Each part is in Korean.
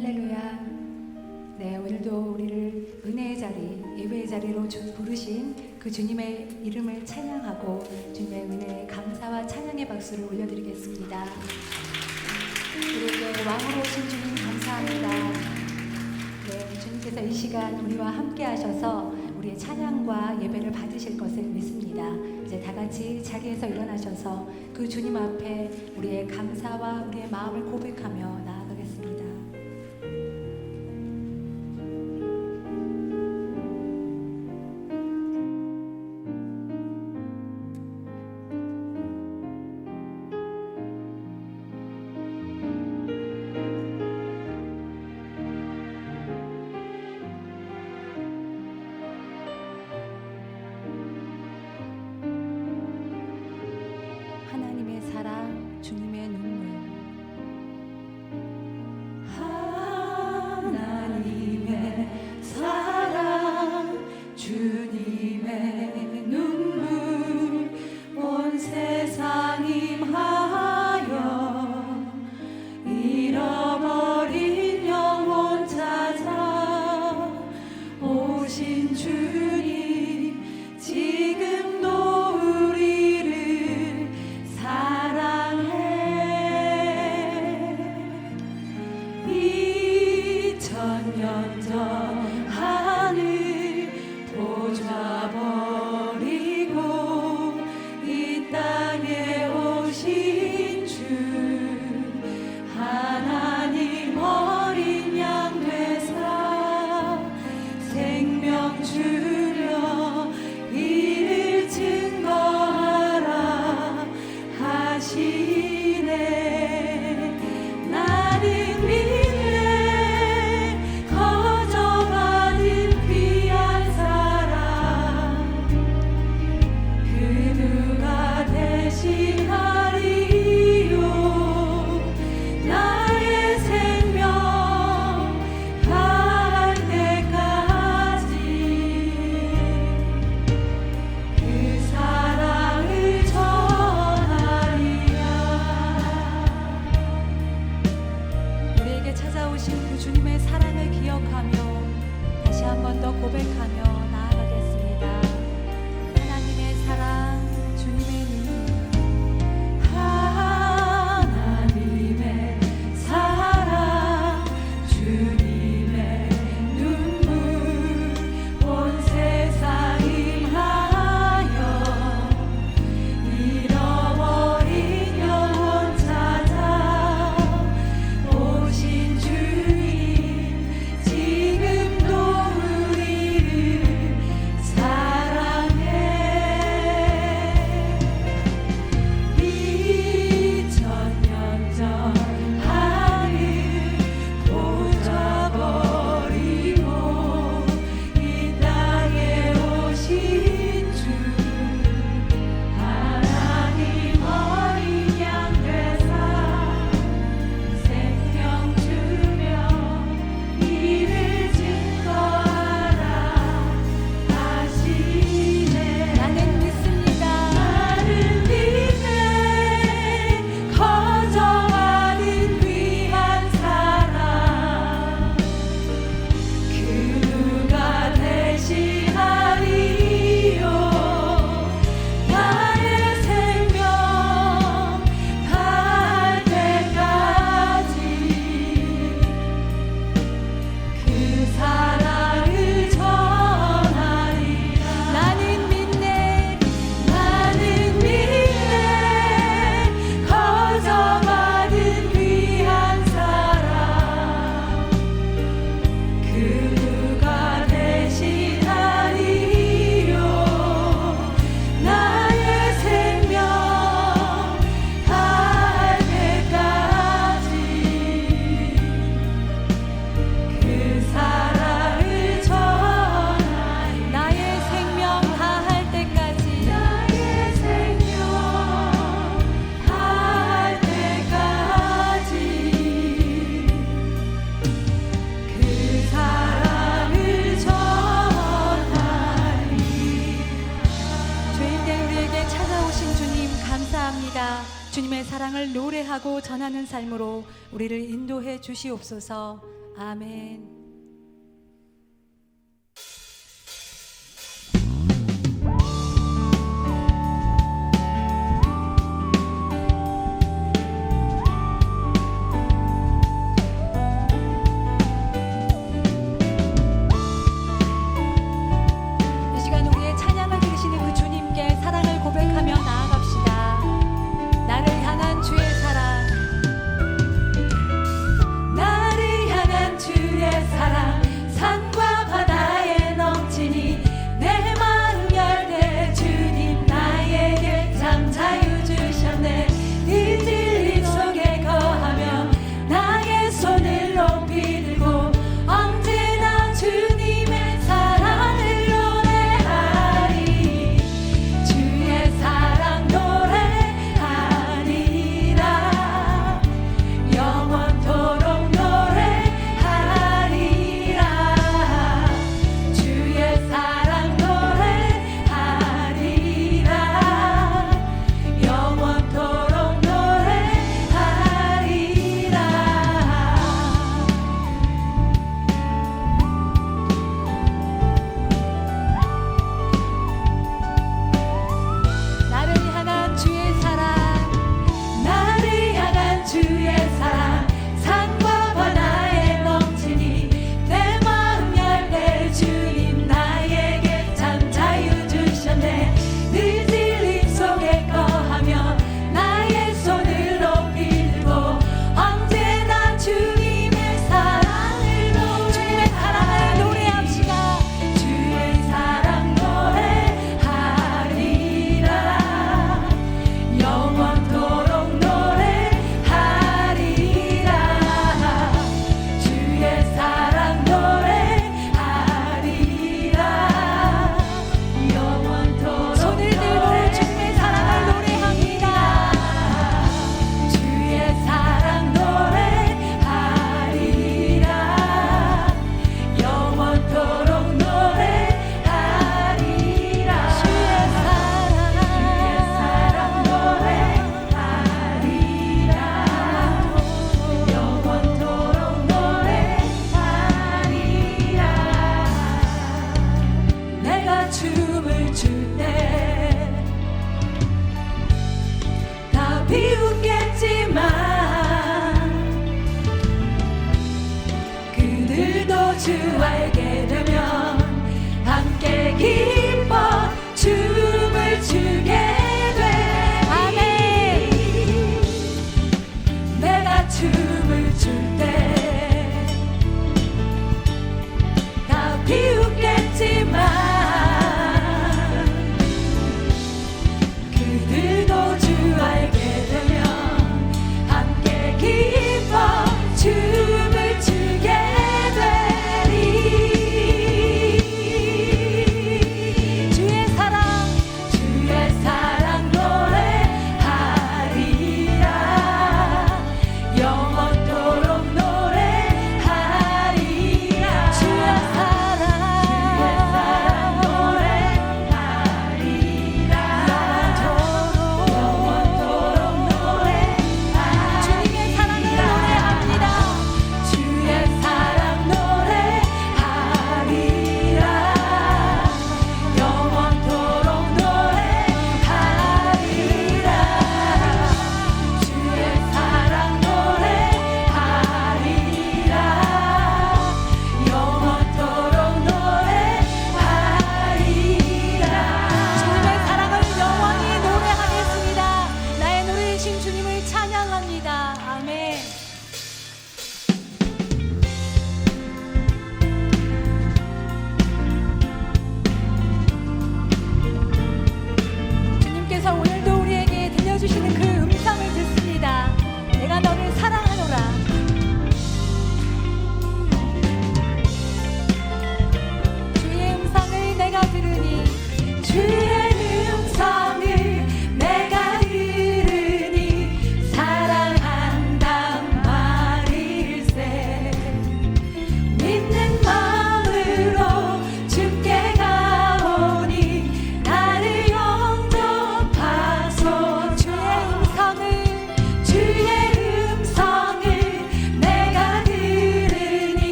할렐루야. 네, 오늘도 우리를 은혜의 자리, 예배의 자리로 부르신 그 주님의 이름을 찬양하고 주님의 은혜에 감사와 찬양의 박수를 올려드리겠습니다. 우리에게 왕으로 오신 주님 감사합니다. 네, 주님께서 이 시간 우리와 함께 하셔서 우리의 찬양과 예배를 받으실 것을 믿습니다. 이제 다 같이 자리에서 일어나셔서 그 주님 앞에 우리의 감사와 우리의 마음을 고백하며 나아가겠습니다. 하나님의 사랑, 주님의 눈물. 하나님의 사랑, 주님의 눈물, 온 세상 임하여 잃어버린 영혼 찾아 오신 주님, 지금도 우리를 사랑해. 2000년 전 하늘 보좌버리고 이 땅에 오신 주, 하나님 어린 양 되사 생명 주려 이를 증거하라 하시네. 나는 믿네, 거저받은 귀한 사랑, 그 누가 대신하리요. 나의 생명 갈 때까지 그 사랑을 전하리라. 우리에게 찾아오신 그 주님의 사랑을 기억하며 다시 한 번 더 고백하며 나아가겠습니다. 하나님의 사랑, 주님의 눈물. 하나님의 사랑, 주님의 눈물, 온 세상 임하여 잃어버린 영혼 찾아 오신 주님, 지금도 우리를 사랑해. 2000년 전 하늘 보좌버리고 이 땅에 오신 주, 하나님 어린 양 되사 생명 주며 이를 증거하라 하시네. 나는 믿습니다. 나는 믿네, 거저받은 귀한 사랑, 그 누가 대신하리요. 나의 생명 갈 때까지 그 사랑을 전하리라. 나는 믿네, 나는 믿네, 거저받은 귀한 사랑, 그 누가 대신하리요. 나의 생명 갈 때까지 그 사랑을 전하리라. 나의 생명 다할 때까지. 나의 생명 갈 때까지 그 사랑을 전하리. 주인된 우리에게 찾아오신 주님 감사합니다. 주님의 사랑을 노래하고 전하는 삶으로 우리를 인도해 주시옵소서. 아멘. 이 시간 우리의 찬양을 들으시는 그 주님께 사랑을 고백하며 나아갑시다. 나를 향한 주의 사랑, 나를 향한 주의 사랑 산과 바다에 넘치니 내 마음 열 때 주님 나에게 참 자유 주셨네. 이 진리 속에 거하며 나의 손을 높이 들고 언제나 주님의 사랑을 노래하리. 주의 사랑 노래하리라. 영원토록 노래하리라. 주의 사랑 노래하리라. 영원토록 노래하리라. 나를 향한 주의 사랑, 나를 향한 주의 사랑 산과 바다에 넘치니 내 마음 열 때 주님 나에게 참 자유 주셨네. 늘 진리 속에 거하며 나의 손을 높이 들고 언제나 주님의 사랑을 노래합시다. 주의 사랑 노래하리라. 영원토록 노래하리라. 주의 사랑 노래하리라. 영원토록 손을 들고 주님의 사랑을 노래합니다. 주의 사랑 노래하리라. 영원토록 노래하리라. 주의 사랑 노래하리라. 영원토록 노래하리라. 내가 춤을 출 때 다 비웃겠지만 그들도 주 알게 되면 함께 기뻐 춤을 추게 돼. 아멘. 내가 춤을 출 때 다 비웃겠지만 그들도 주 알게 되면 함께 기뻐 춤을 추게 되리. 주의 사랑, 주의 사랑 노래하리라. 영원토록 노래하리라.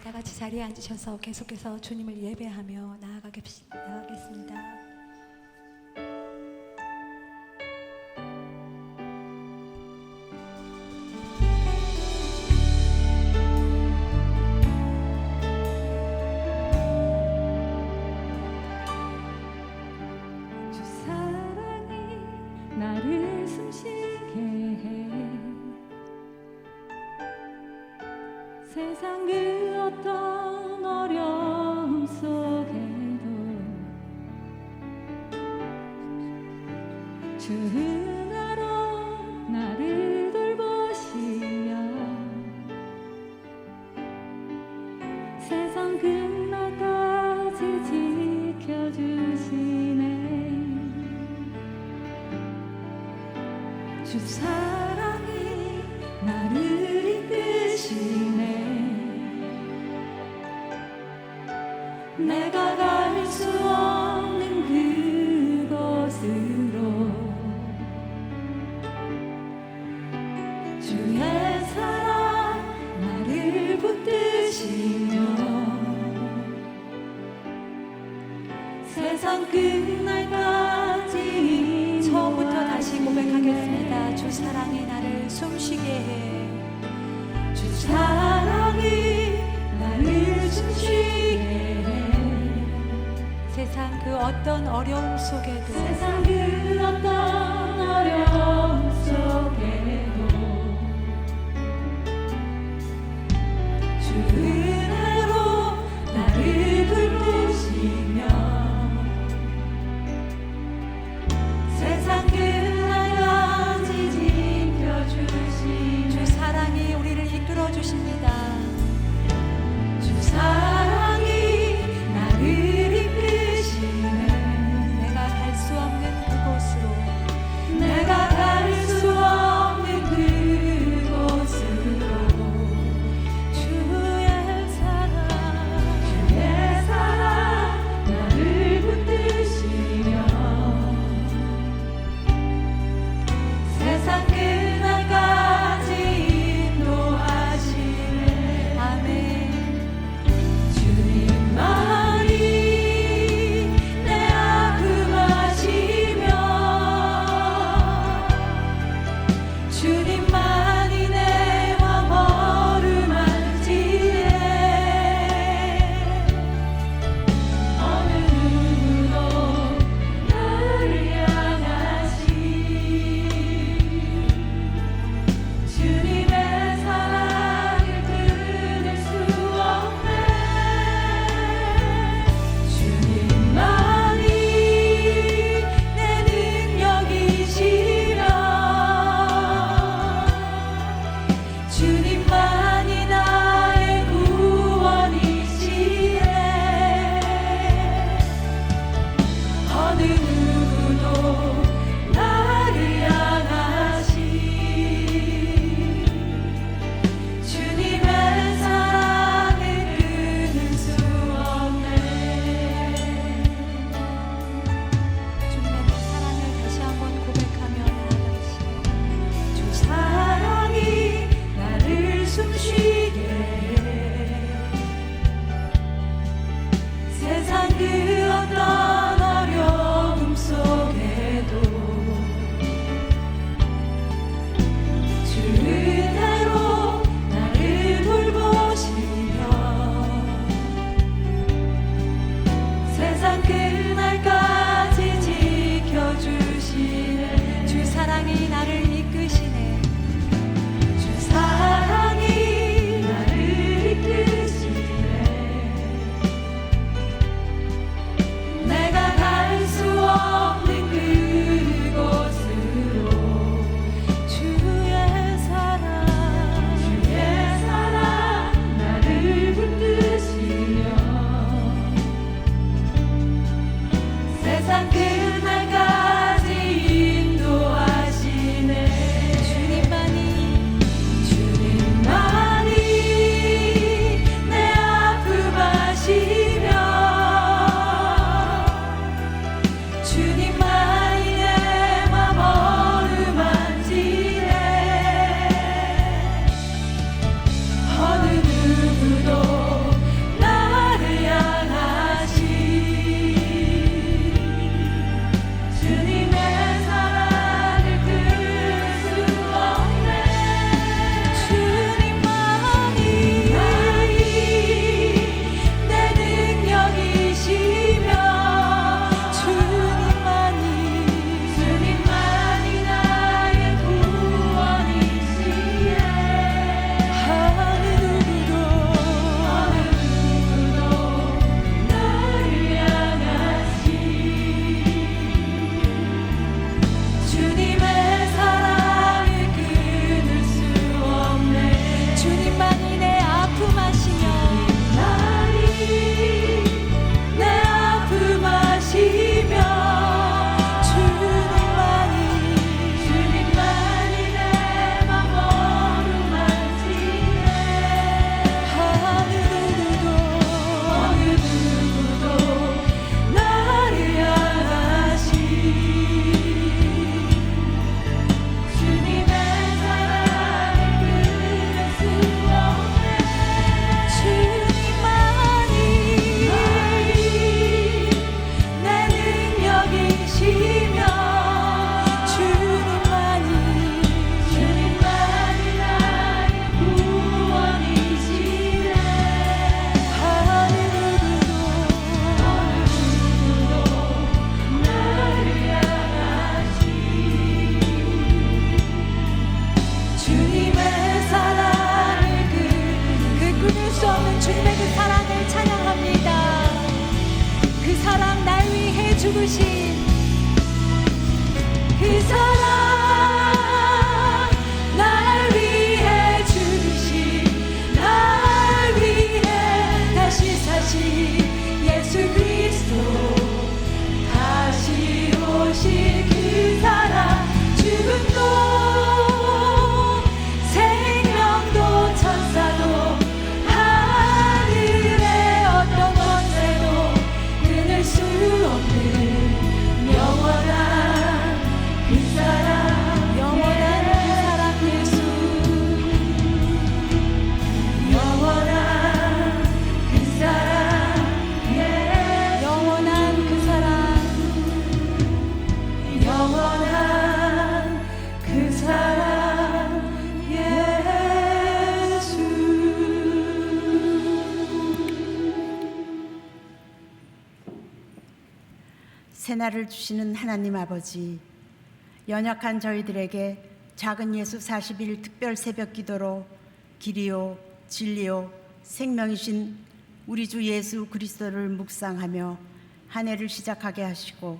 다 같이 자리에 앉으셔서 계속해서 주님을 예배하며 나아가겠습니다. 주 사랑이 나를 숨쉬게 해 세상 그 어떤 어려움 속에도 주 은혜로 나를 돌보시며 세상 끝날까지 지켜주시네 주 사랑이 나를 이끄시네 내가 갈 수 없는 그곳으로 주의 사랑 나를 붙드시며 세상 끝날까지 처음부터 다시 고백하겠습니다. 주 사랑이 나를 숨쉬게 해. 주 사랑이 나를 숨쉬게 해 세상 그 어떤 어려움 속에도 세상 그 어떤 어려움 속에도 주 은혜로 나를 붙드시며 세상 끝날까지 지켜주신 주 사랑이 우리를 이끌어 주십니다. 주 사랑이 나를 이끄시네 내가 갈 수 없는 그곳으로 죽으신 그 사랑 날 위해 죽으신 날 위해 다시 사신 예수 그리스도 다시 오실 그 사랑 죽음도 생명도 천사도 하늘의 어떤 권세도 끊을 수 없는 영원한 그 사랑 예수 영원한 그 사랑 예수 영원한 그 사랑 영원한 그 사랑 예수. 새날을 주시는 하나님 아버지, 연약한 저희들에게 작은 예수 40일 특별 새벽 기도로 길이요 진리요 생명이신 우리 주 예수 그리스도를 묵상하며 한 해를 시작하게 하시고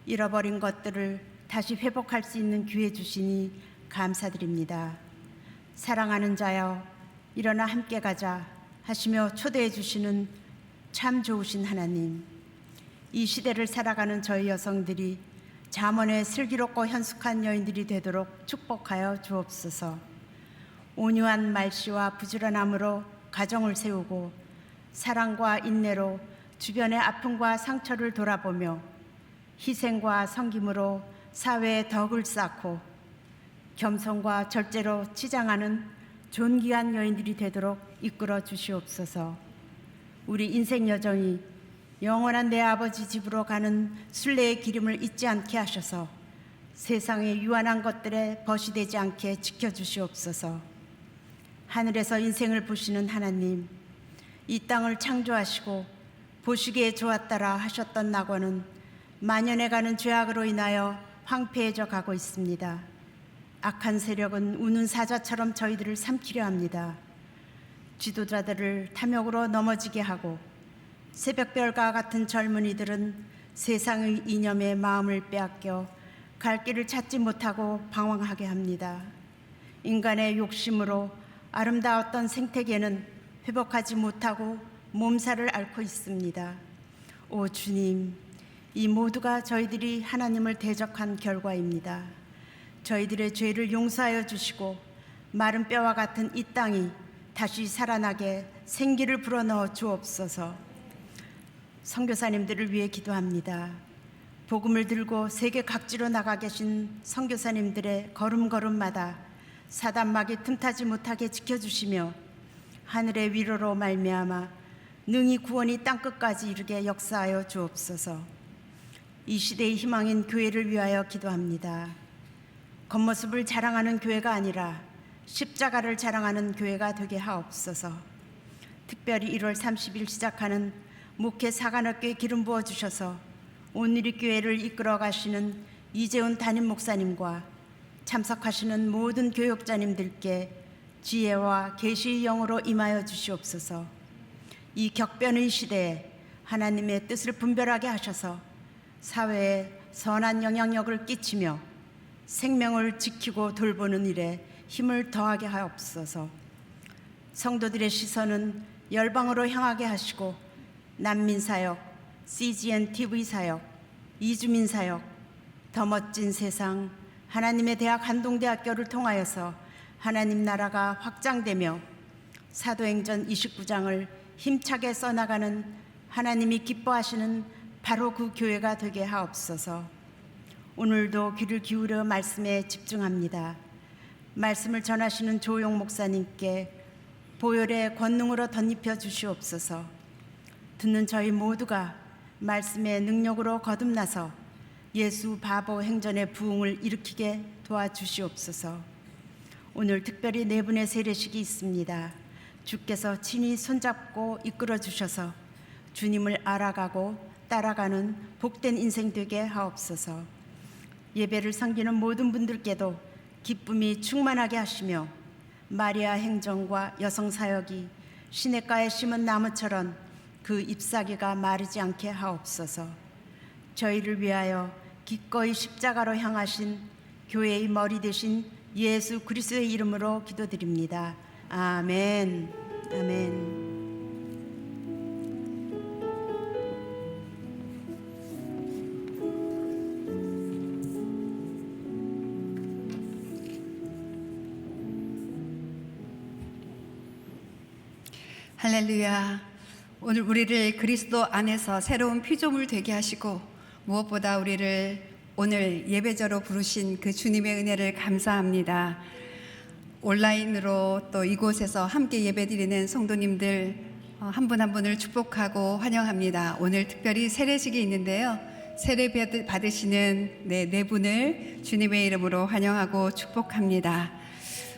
잃어버린 것들을 다시 회복할 수 있는 기회 주시니 감사드립니다. 사랑하는 자여 일어나 함께 가자 하시며 초대해 주시는 참 좋으신 하나님, 이 시대를 살아가는 저희 여성들이 잠언의 슬기롭고 현숙한 여인들이 되도록 축복하여 주옵소서. 온유한 말씨와 부지런함으로 가정을 세우고 사랑과 인내로 주변의 아픔과 상처를 돌아보며 희생과 섬김으로 사회에 덕을 쌓고 겸손과 절제로 치장하는 존귀한 여인들이 되도록 이끌어 주시옵소서. 우리 인생 여정이 영원한 내 아버지 집으로 가는 순례의 기름을 잊지 않게 하셔서 세상의 유한한 것들에 벗이 되지 않게 지켜주시옵소서. 하늘에서 인생을 보시는 하나님, 이 땅을 창조하시고 보시기에 좋았더라 하셨던 낙원은 만연해가는 죄악으로 인하여 황폐해져 가고 있습니다. 악한 세력은 우는 사자처럼 저희들을 삼키려 합니다. 지도자들을 탐욕으로 넘어지게 하고 새벽별과 같은 젊은이들은 세상의 이념에 마음을 빼앗겨 갈 길을 찾지 못하고 방황하게 합니다. 인간의 욕심으로 아름다웠던 생태계는 회복하지 못하고 몸살을 앓고 있습니다. 오 주님, 이 모두가 저희들이 하나님을 대적한 결과입니다. 저희들의 죄를 용서하여 주시고 마른 뼈와 같은 이 땅이 다시 살아나게 생기를 불어넣어 주옵소서. 선교사님들을 위해 기도합니다. 복음을 들고 세계 각지로 나가 계신 선교사님들의 걸음걸음마다 사단막이 틈타지 못하게 지켜주시며 하늘의 위로로 말미암아 능히 구원이 땅끝까지 이르게 역사하여 주옵소서. 이 시대의 희망인 교회를 위하여 기도합니다. 겉모습을 자랑하는 교회가 아니라 십자가를 자랑하는 교회가 되게 하옵소서. 특별히 1월 30일 시작하는 목회 사관학교에 기름 부어 주셔서 온누리 교회를 이끌어 가시는 이재훈 담임 목사님과 참석하시는 모든 교역자님들께 지혜와 계시의 영으로 임하여 주시옵소서. 이 격변의 시대에 하나님의 뜻을 분별하게 하셔서 사회에 선한 영향력을 끼치며 생명을 지키고 돌보는 일에 힘을 더하게 하옵소서. 성도들의 시선은 열방으로 향하게 하시고 난민 사역, CGN TV 사역, 이주민 사역, 더 멋진 세상, 하나님의 대학 한동대학교를 통하여서 하나님 나라가 확장되며 사도행전 29장을 힘차게 써나가는 하나님이 기뻐하시는 바로 그 교회가 되게 하옵소서. 오늘도 귀를 기울여 말씀에 집중합니다. 말씀을 전하시는 조용 목사님께 보혈의 권능으로 덧입혀 주시옵소서. 듣는 저희 모두가 말씀의 능력으로 거듭나서 예수 바보 행전의 부흥을 일으키게 도와주시옵소서. 오늘 특별히 네 분의 세례식이 있습니다. 주께서 친히 손잡고 이끌어 주셔서 주님을 알아가고 따라가는 복된 인생 되게 하옵소서. 예배를 섬기는 모든 분들께도 기쁨이 충만하게 하시며 마리아 행정과 여성 사역이 시냇가에 심은 나무처럼 그 잎사귀가 마르지 않게 하옵소서. 저희를 위하여 기꺼이 십자가로 향하신 교회의 머리 되신 예수 그리스도의 이름으로 기도드립니다. 아멘. 아멘. 할렐루야. 오늘 우리를 그리스도 안에서 새로운 피조물 되게 하시고 무엇보다 우리를 오늘 예배자로 부르신 그 주님의 은혜를 감사합니다. 온라인으로 또 이곳에서 함께 예배드리는 성도님들 한 분 한 분을 축복하고 환영합니다. 오늘 특별히 세례식이 있는데요. 세례 받으시는 네 분을 주님의 이름으로 환영하고 축복합니다.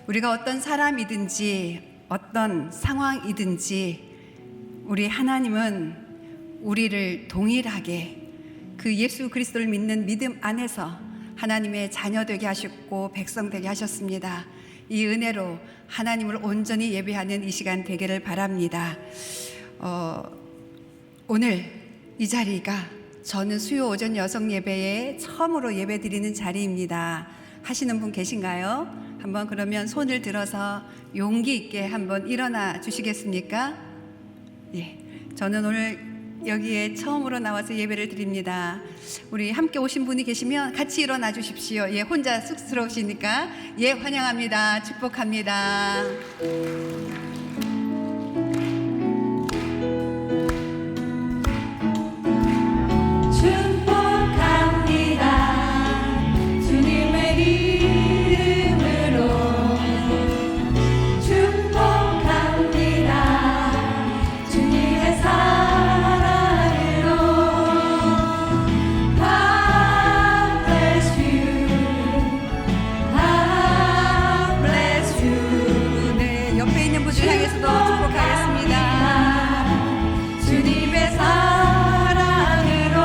우리가 어떤 사람이든지 어떤 상황이든지 우리 하나님은 우리를 동일하게 그 예수 그리스도를 믿는 믿음 안에서 하나님의 자녀 되게 하셨고 백성 되게 하셨습니다. 이 은혜로 하나님을 온전히 예배하는 이 시간 되기를 바랍니다. 오늘 이 자리가 저는 수요 오전 여성 예배에 처음으로 예배 드리는 자리입니다. 하시는 분 계신가요? 한번 그러면 손을 들어서 용기 있게 한번 일어나 주시겠습니까? 예, 저는 오늘 여기에 처음으로 나와서 예배를 드립니다. 우리 함께 오신 분이 계시면 같이 일어나 주십시오. 예, 혼자 쑥스러우시니까 예, 환영합니다. 축복합니다. 축복합니다. 주님의 이름으로 축복합니다. 주님의 사랑으로 God bless you. God bless you. 네, 옆에 있는 분들 향해서도 축복하겠습니다. 주님의 사랑으로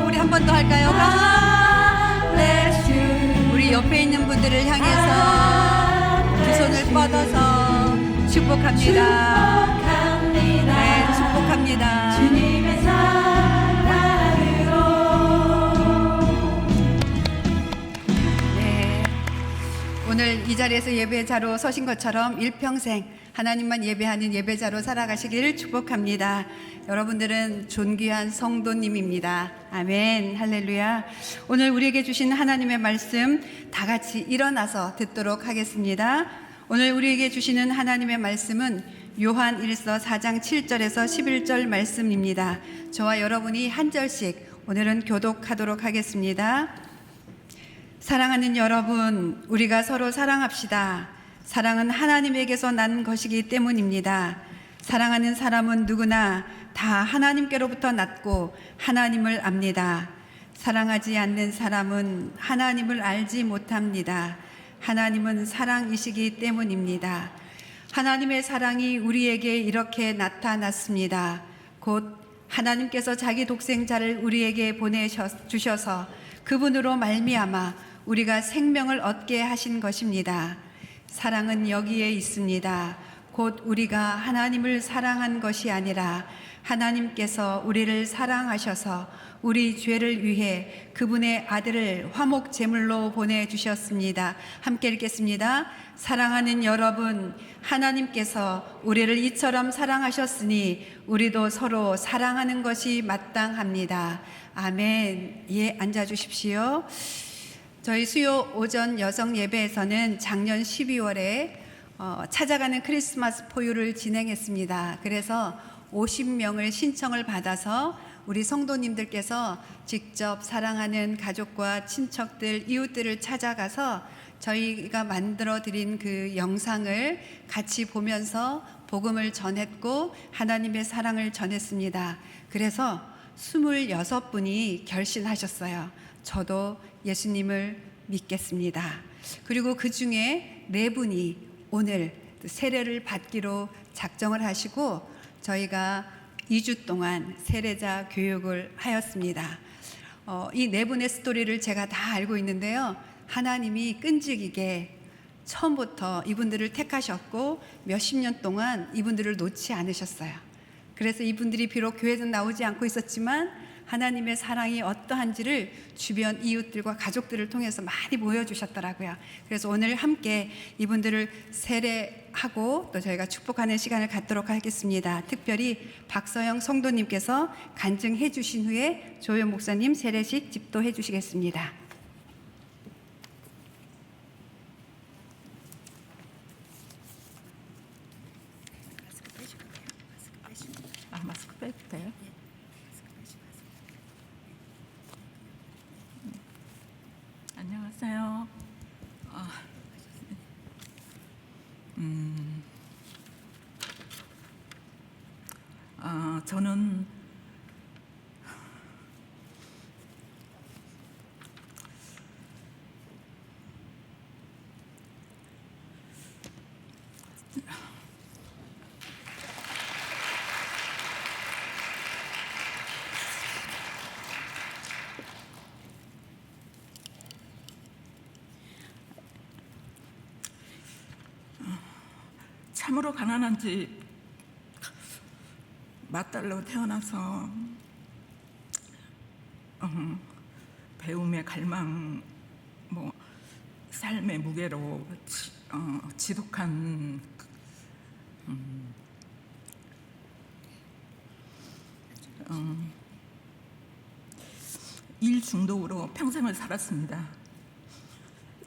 우리 한 번 더 할까요? God bless you. 우리 옆에 있는 분들을 향해서 두 손을 뻗어서 축복합니다. 네, 축복합니다. 주님의 사랑으로. 네, 오늘 이 자리에서 예배자로 서신 것처럼 일평생 하나님만 예배하는 예배자로 살아가시기를 축복합니다. 여러분들은 존귀한 성도님입니다. 아멘, 할렐루야. 오늘 우리에게 주신 하나님의 말씀 다 같이 일어나서 듣도록 하겠습니다. 오늘 우리에게 주시는 하나님의 말씀은 요한 1서 4장 7절에서 11절 말씀입니다. 저와 여러분이 한 절씩 오늘은 교독하도록 하겠습니다. 사랑하는 여러분, 우리가 서로 사랑합시다. 사랑은 하나님에게서 난 것이기 때문입니다. 사랑하는 사람은 누구나 다 하나님께로부터 났고 하나님을 압니다. 사랑하지 않는 사람은 하나님을 알지 못합니다. 하나님은 사랑이시기 때문입니다. 하나님의 사랑이 우리에게 이렇게 나타났습니다. 곧 하나님께서 자기 독생자를 우리에게 보내주셔서 그분으로 말미암아 우리가 생명을 얻게 하신 것입니다. 사랑은 여기에 있습니다. 곧 우리가 하나님을 사랑한 것이 아니라 하나님께서 우리를 사랑하셔서 우리 죄를 위해 그분의 아들을 화목 제물로 보내주셨습니다. 함께 읽겠습니다. 사랑하는 여러분, 하나님께서 우리를 이처럼 사랑하셨으니 우리도 서로 사랑하는 것이 마땅합니다. 아멘. 예, 앉아주십시오. 저희 수요 오전 여성 예배에서는 작년 12월에 찾아가는 크리스마스 포유를 진행했습니다. 그래서 50명을 신청을 받아서 우리 성도님들께서 직접 사랑하는 가족과 친척들, 이웃들을 찾아가서 저희가 만들어 드린 그 영상을 같이 보면서 복음을 전했고 하나님의 사랑을 전했습니다. 그래서 26분이 결신하셨어요. 저도 예수님을 믿겠습니다. 그리고 그 중에 4분이 오늘 세례를 받기로 작정을 하시고 저희가 2주 동안 세례자 교육을 하였습니다. 이 4분의 스토리를 제가 다 알고 있는데요. 하나님이 끈질기게 처음부터 이분들을 택하셨고 몇십 년 동안 이분들을 놓지 않으셨어요. 그래서 이분들이 비록 교회에서 나오지 않고 있었지만 하나님의 사랑이 어떠한지를 주변 이웃들과 가족들을 통해서 많이 보여주셨더라고요. 그래서 오늘 함께 이분들을 세례하고 또 저희가 축복하는 시간을 갖도록 하겠습니다. 특별히 박서영 성도님께서 간증해 주신 후에 조현 목사님 세례식 집도해 주시겠습니다. 마스크 빼도 돼요? 안녕하세요. 저는 참으로 가난한 집 맏딸로 태어나서 배움의 갈망, 삶의 무게로 지독한 일 중독으로 평생을 살았습니다.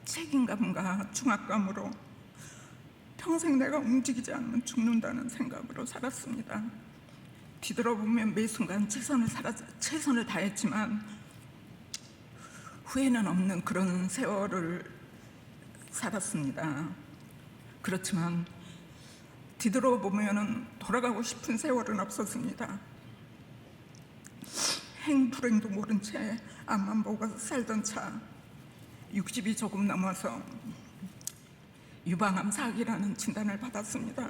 책임감과 중압감으로 평생 내가 움직이지 않으면 죽는다는 생각으로 살았습니다. 뒤돌아보면 매 순간 최선을 다했지만 후회는 없는 그런 세월을 살았습니다. 그렇지만 뒤돌아보면 돌아가고 싶은 세월은 없었습니다. 행불행도 모른 채 앞만 보고 살던 차 60이 조금 넘어서 유방암 4기라는 진단을 받았습니다.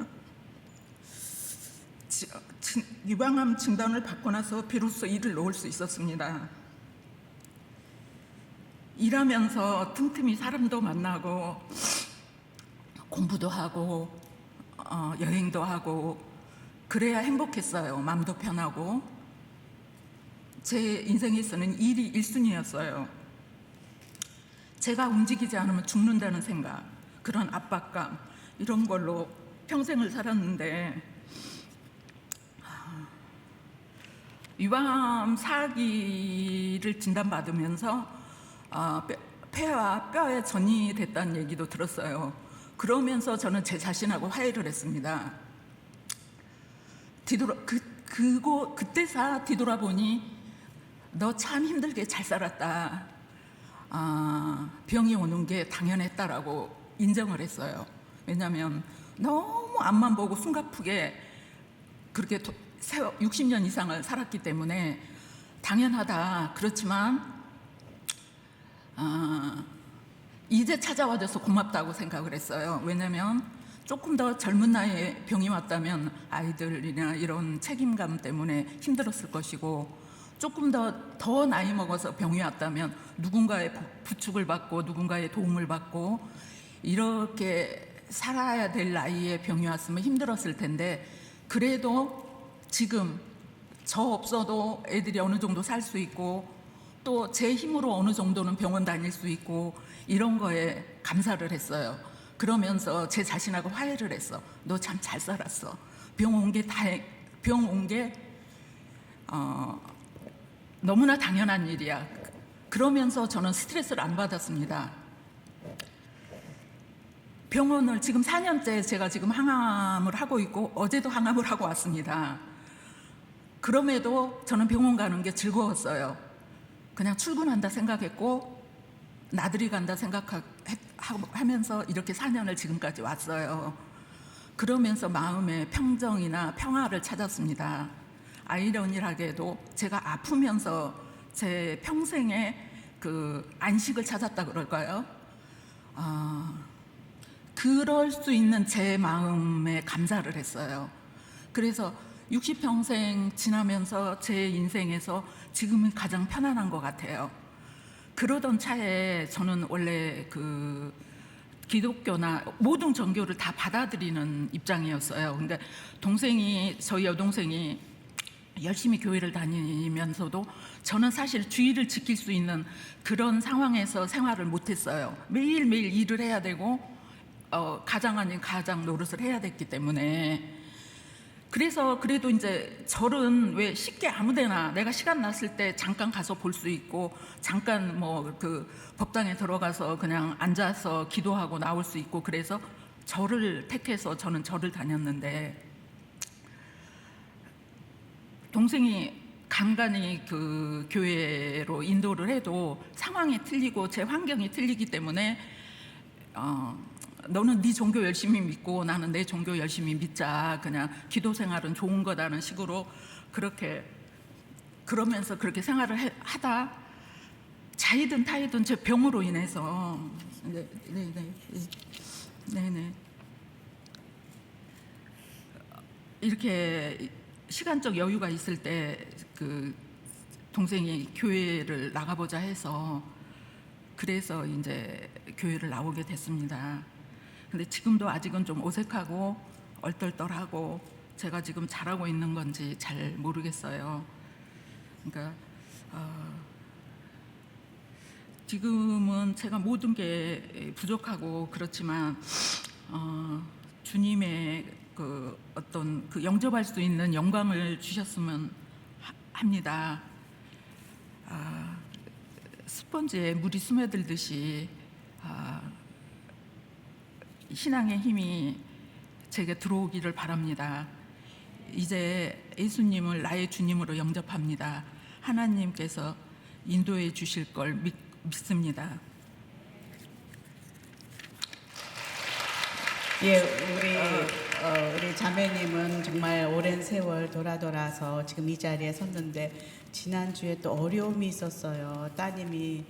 유방암 진단을 받고 나서 비로소 일을 놓을 수 있었습니다. 일하면서 틈틈이 사람도 만나고 공부도 하고 여행도 하고 그래야 행복했어요. 마음도 편하고 제 인생에서는 일이 1순위였어요. 제가 움직이지 않으면 죽는다는 생각, 그런 압박감, 이런 걸로 평생을 살았는데 유방암 4기를 진단받으면서 폐와 뼈에 전이 됐다는 얘기도 들었어요. 그러면서 저는 제 자신하고 화해를 했습니다. 그때서 뒤돌아보니 너 참 힘들게 잘 살았다. 병이 오는 게 당연했다라고 인정을 했어요. 왜냐하면 너무 앞만 보고 숨가쁘게 그렇게 60년 이상을 살았기 때문에 당연하다. 그렇지만 이제 찾아와줘서 고맙다고 생각을 했어요. 왜냐하면 조금 더 젊은 나이에 병이 왔다면 아이들이나 이런 책임감 때문에 힘들었을 것이고 조금 더 나이 먹어서 병이 왔다면 누군가의 부축을 받고 누군가의 도움을 받고 이렇게 살아야 될 나이에 병이 왔으면 힘들었을 텐데 그래도 지금 저 없어도 애들이 어느 정도 살 수 있고 또 제 힘으로 어느 정도는 병원 다닐 수 있고 이런 거에 감사를 했어요. 그러면서 제 자신하고 화해를 했어. 너 참 잘 살았어. 병 온 게 너무나 당연한 일이야. 그러면서 저는 스트레스를 안 받았습니다. 병원을 지금 4년째 제가 지금 항암을 하고 있고 어제도 항암을 하고 왔습니다. 그럼에도 저는 병원 가는 게 즐거웠어요. 그냥 출근한다 생각했고 나들이 간다 생각하면서 이렇게 4년을 지금까지 왔어요. 그러면서 마음의 평정이나 평화를 찾았습니다. 아이러니하게도 제가 아프면서 제 평생의 그 안식을 찾았다 그럴까요? 그럴 수 있는 제 마음에 감사를 했어요. 그래서 60평생 지나면서 제 인생에서 지금은 가장 편안한 것 같아요. 그러던 차에 저는 원래 그 기독교나 모든 종교를 다 받아들이는 입장이었어요. 근데 저희 여동생이 열심히 교회를 다니면서도 저는 사실 주의를 지킬 수 있는 그런 상황에서 생활을 못했어요. 매일매일 일을 해야 되고 가장 아닌 가장 노릇을 해야 됐기 때문에. 그래서 그래도 이제 절은 왜 쉽게 아무데나 내가 시간 났을 때 잠깐 가서 볼 수 있고 잠깐 뭐 그 법당에 들어가서 그냥 앉아서 기도하고 나올 수 있고, 그래서 절을 택해서 저는 절을 다녔는데, 동생이 간간히 그 교회로 인도를 해도 상황이 틀리고 제 환경이 틀리기 때문에 너는 네 종교 열심히 믿고 나는 내 종교 열심히 믿자, 그냥 기도 생활은 좋은 거다는 식으로 그러면서 그렇게 생활을 하다 자이든 타이든 제 병으로 인해서 네네 이렇게 시간적 여유가 있을 때 그 동생이 교회를 나가보자 해서 그래서 이제 교회를 나오게 됐습니다. 근데 지금도 아직은 좀 어색하고 얼떨떨하고 제가 지금 잘하고 있는 건지 잘 모르겠어요. 그러니까 지금은 제가 모든 게 부족하고 그렇지만 주님의 그 어떤 그 영접할 수 있는 영광을 주셨으면 합니다. 스펀지에 물이 스며들듯이 신앙의 힘이 제게 들어오기를 바랍니다. 이제 예수님을 나의 주님으로 영접합니다. 하나님께서 인도해 주실 걸 믿습니다. 예, 우리 자매님은 정말 오랜 세월 돌아서 지금 이 자리에 섰는데, 지난주에 또 어려움이 있었어요. 따님이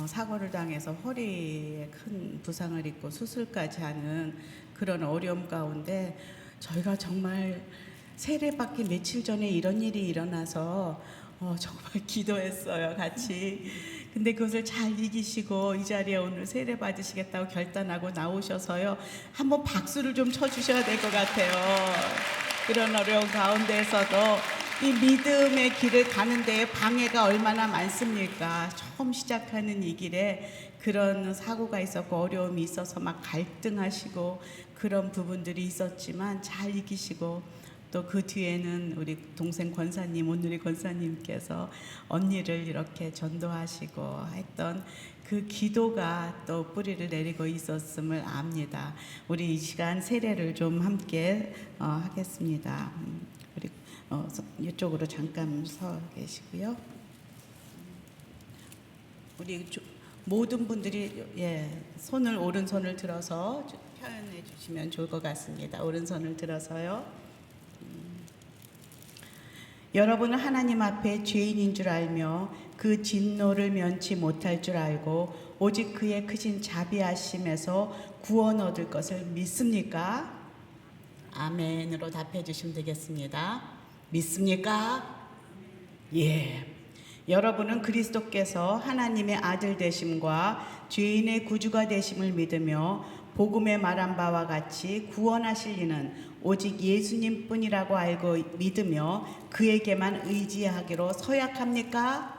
사고를 당해서 허리에 큰 부상을 입고 수술까지 하는 그런 어려움 가운데, 저희가 정말 세례받기 며칠 전에 이런 일이 일어나서 정말 기도했어요, 같이. 근데 그것을 잘 이기시고 이 자리에 오늘 세례 받으시겠다고 결단하고 나오셔서요, 한번 박수를 좀 쳐주셔야 될 것 같아요. 그런 어려운 가운데에서도 이 믿음의 길을 가는 데에 방해가 얼마나 많습니까? 처음 시작하는 이 길에 그런 사고가 있었고 어려움이 있어서 막 갈등하시고 그런 부분들이 있었지만 잘 이기시고, 또 그 뒤에는 우리 동생 권사님, 오늘의 권사님께서 언니를 이렇게 전도하시고 했던 그 기도가 또 뿌리를 내리고 있었음을 압니다. 우리 이 시간 세례를 좀 함께 하겠습니다. 우리 이쪽으로 잠깐 서 계시고요. 우리 모든 분들이 손을 오른손을 들어서 표현해 주시면 좋을 것 같습니다. 오른손을 들어서요. 여러분은 하나님 앞에 죄인인 줄 알며 그 진노를 면치 못할 줄 알고 오직 그의 크신 자비하심에서 구원 얻을 것을 믿습니까? 아멘으로 답해 주시면 되겠습니다. 믿습니까? 예. 여러분은 그리스도께서 하나님의 아들 되심과 죄인의 구주가 되심을 믿으며 복음에 말한 바와 같이 구원하실 이는 오직 예수님 뿐이라고 알고 믿으며 그에게만 의지하기로 서약합니까?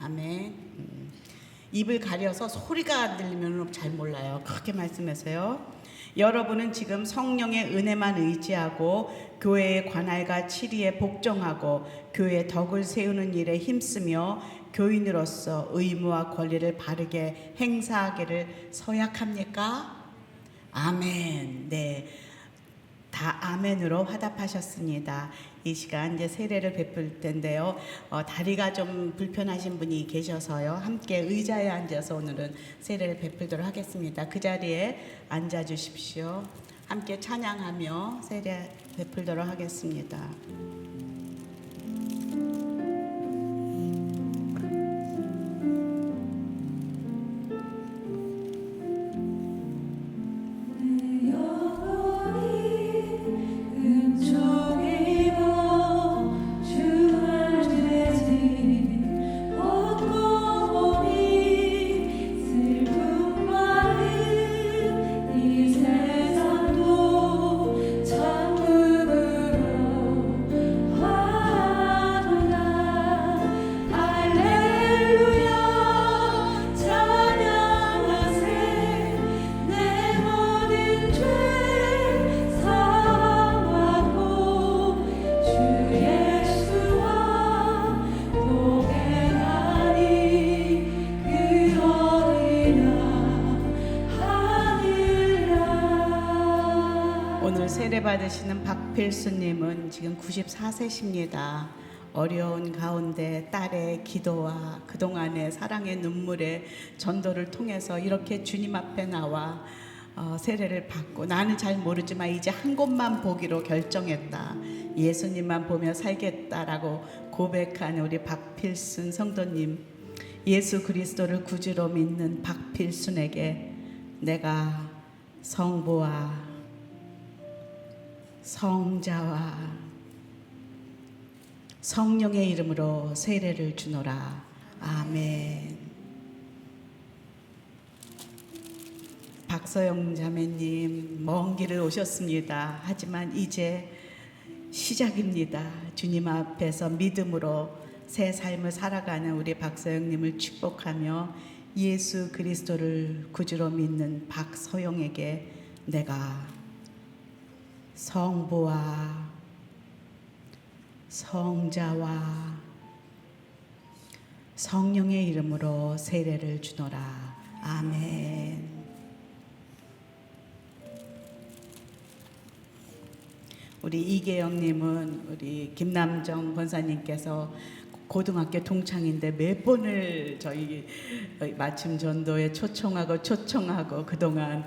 아멘. 입을 가려서 소리가 안 들리면 잘 몰라요. 그렇게 말씀하세요. 여러분은 지금 성령의 은혜만 의지하고 교회의 관할과 치리에 복종하고 교회의 덕을 세우는 일에 힘쓰며 교인으로서 의무와 권리를 바르게 행사하기를 서약합니까? 아멘. 네. 다 아멘으로 화답하셨습니다. 이 시간 이제 세례를 베풀 텐데요. 다리가 좀 불편하신 분이 계셔서요, 함께 의자에 앉아서 오늘은 세례를 베풀도록 하겠습니다. 그 자리에 앉아 주십시오. 함께 찬양하며 세례 베풀도록 하겠습니다. 이 세상도 천국으로 세례 받으시는 박필수님은 지금 94세십니다. 어려운 가운데 딸의 기도와 그동안의 사랑의 눈물의 전도를 통해서 이렇게 주님 앞에 나와 세례를 받고 나는 잘 모르지만 이제 한 곳만 보기로 결정했다. 예수님만 보며 살겠다라고 고백한 우리 박필순 성도님, 예수 그리스도를 구주로 믿는 박필순에게 내가 성부와 성자와 성령의 이름으로 세례를 주노라. 아멘. 박서영 자매님, 먼 길을 오셨습니다. 하지만 이제 시작입니다. 주님 앞에서 믿음으로 새 삶을 살아가는 우리 박서영님을 축복하며 예수 그리스도를 구주로 믿는 박서영에게 내가 성부와 성자와 성령의 이름으로 세례를 주노라. 아멘. 우리 이계영님은 우리 김남정 권사님께서 고등학교 동창인데 몇 번을 저희 마침 전도에 초청하고 그동안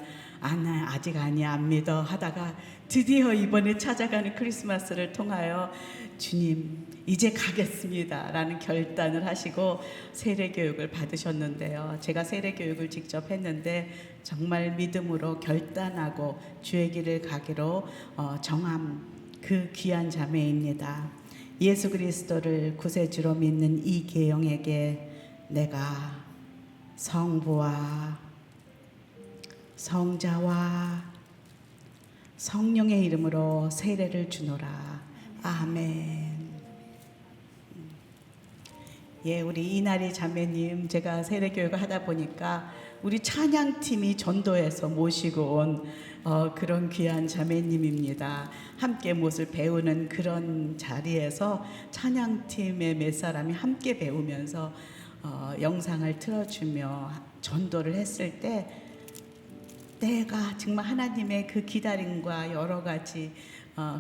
아직 아니야 안 믿어 하다가 드디어 이번에 찾아가는 크리스마스를 통하여 주님 이제 가겠습니다 라는 결단을 하시고 세례 교육을 받으셨는데요. 제가 세례 교육을 직접 했는데 정말 믿음으로 결단하고 주의 길을 가기로 정한 그 귀한 자매입니다. 예수 그리스도를 구세주로 믿는 이계영에게 내가 성부와 성자와 성령의 이름으로 세례를 주노라. 아멘. 예, 우리 이나리 자매님, 제가 세례 교육을 하다 보니까 우리 찬양팀이 전도해서 모시고 온 그런 귀한 자매님입니다. 함께 무엇을 배우는 그런 자리에서 찬양팀의 몇 사람이 함께 배우면서 영상을 틀어주며 전도를 했을 때 내가 정말 하나님의 그 기다림과 여러 가지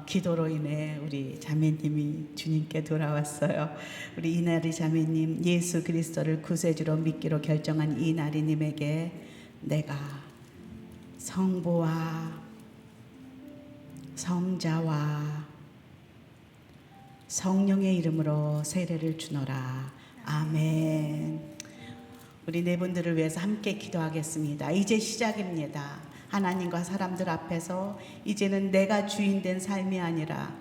기도로 인해 우리 자매님이 주님께 돌아왔어요. 우리 이나리 자매님, 예수 그리스도를 구세주로 믿기로 결정한 이나리님에게 내가 성부와 성자와 성령의 이름으로 세례를 주노라. 아멘. 우리 네 분들을 위해서 함께 기도하겠습니다. 이제 시작입니다. 하나님과 사람들 앞에서 이제는 내가 주인된 삶이 아니라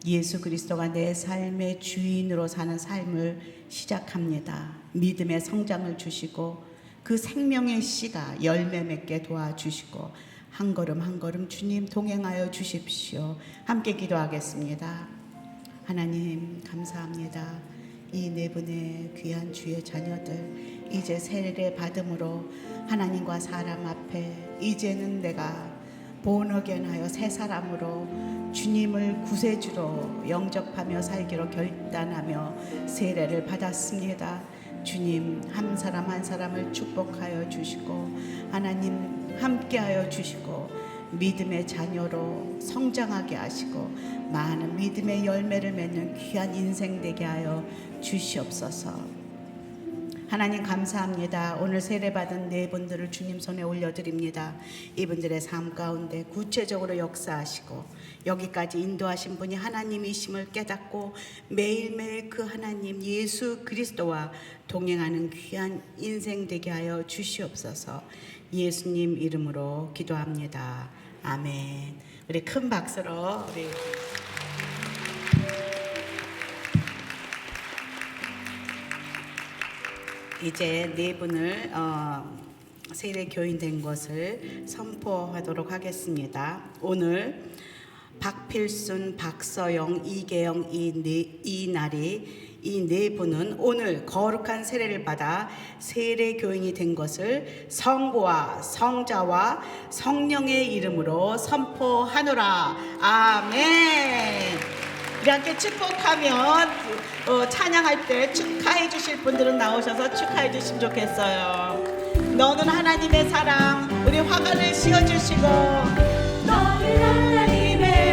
예수 그리스도가 내 삶의 주인으로 사는 삶을 시작합니다. 믿음의 성장을 주시고 그 생명의 씨가 열매 맺게 도와주시고 한 걸음 한 걸음 주님 동행하여 주십시오. 함께 기도하겠습니다. 하나님 감사합니다. 이 네 분의 귀한 주의 자녀들 이제 세례 받음으로 하나님과 사람 앞에 이제는 내가 본어겐하여 새 사람으로 주님을 구세주로 영접하며 살기로 결단하며 세례를 받았습니다. 주님 한 사람 한 사람을 축복하여 주시고 하나님 함께하여 주시고 믿음의 자녀로 성장하게 하시고 많은 믿음의 열매를 맺는 귀한 인생 되게 하여 주시옵소서. 하나님 감사합니다. 오늘 세례받은 네 분들을 주님 손에 올려드립니다. 이분들의 삶 가운데 구체적으로 역사하시고 여기까지 인도하신 분이 하나님이심을 깨닫고 매일매일 그 하나님 예수 그리스도와 동행하는 귀한 인생 되게 하여 주시옵소서. 예수님 이름으로 기도합니다. 아멘. 우리 큰 박수로 우리 이제 네 분을 세례 교인 된 것을 선포하도록 하겠습니다. 오늘 박필순, 박서영, 이계영, 이나리 이 네 분은 오늘 거룩한 세례를 받아 세례 교인이 된 것을 성부와 성자와 성령의 이름으로 선포하노라. 아멘. 우리 함께 축복하면 찬양할 때 축하해 주실 분들은 나오셔서 축하해 주시면 좋겠어요. 너는 하나님의 사랑, 우리 화관을 씌워주시고 너는 하나님의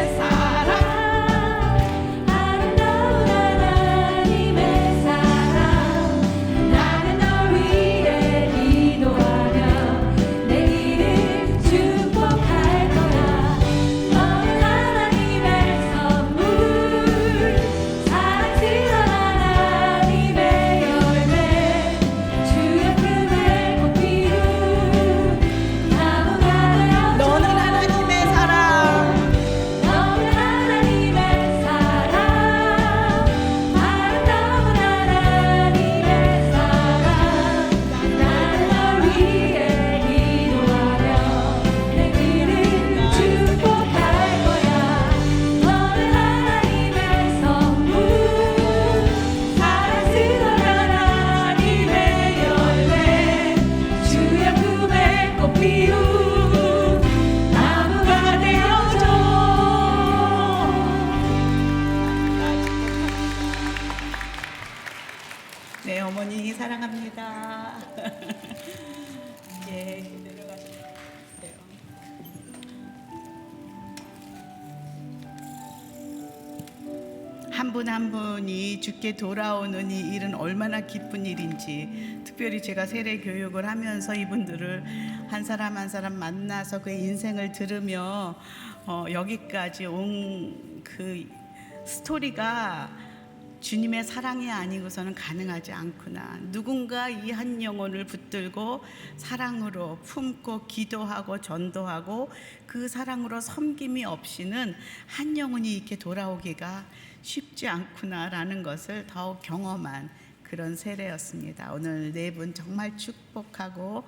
분 한 분이 주께 돌아오는 이 일은 얼마나 기쁜 일인지, 특별히 제가 세례 교육을 하면서 이분들을 한 사람 한 사람 만나서 그의 인생을 들으며 여기까지 온 그 스토리가 주님의 사랑이 아니고서는 가능하지 않구나. 누군가 이 한 영혼을 붙들고 사랑으로 품고 기도하고 전도하고 그 사랑으로 섬김이 없이는 한 영혼이 이렇게 돌아오기가 쉽지 않구나라는 것을 더욱 경험한 그런 세례였습니다. 오늘 네 분 정말 축복하고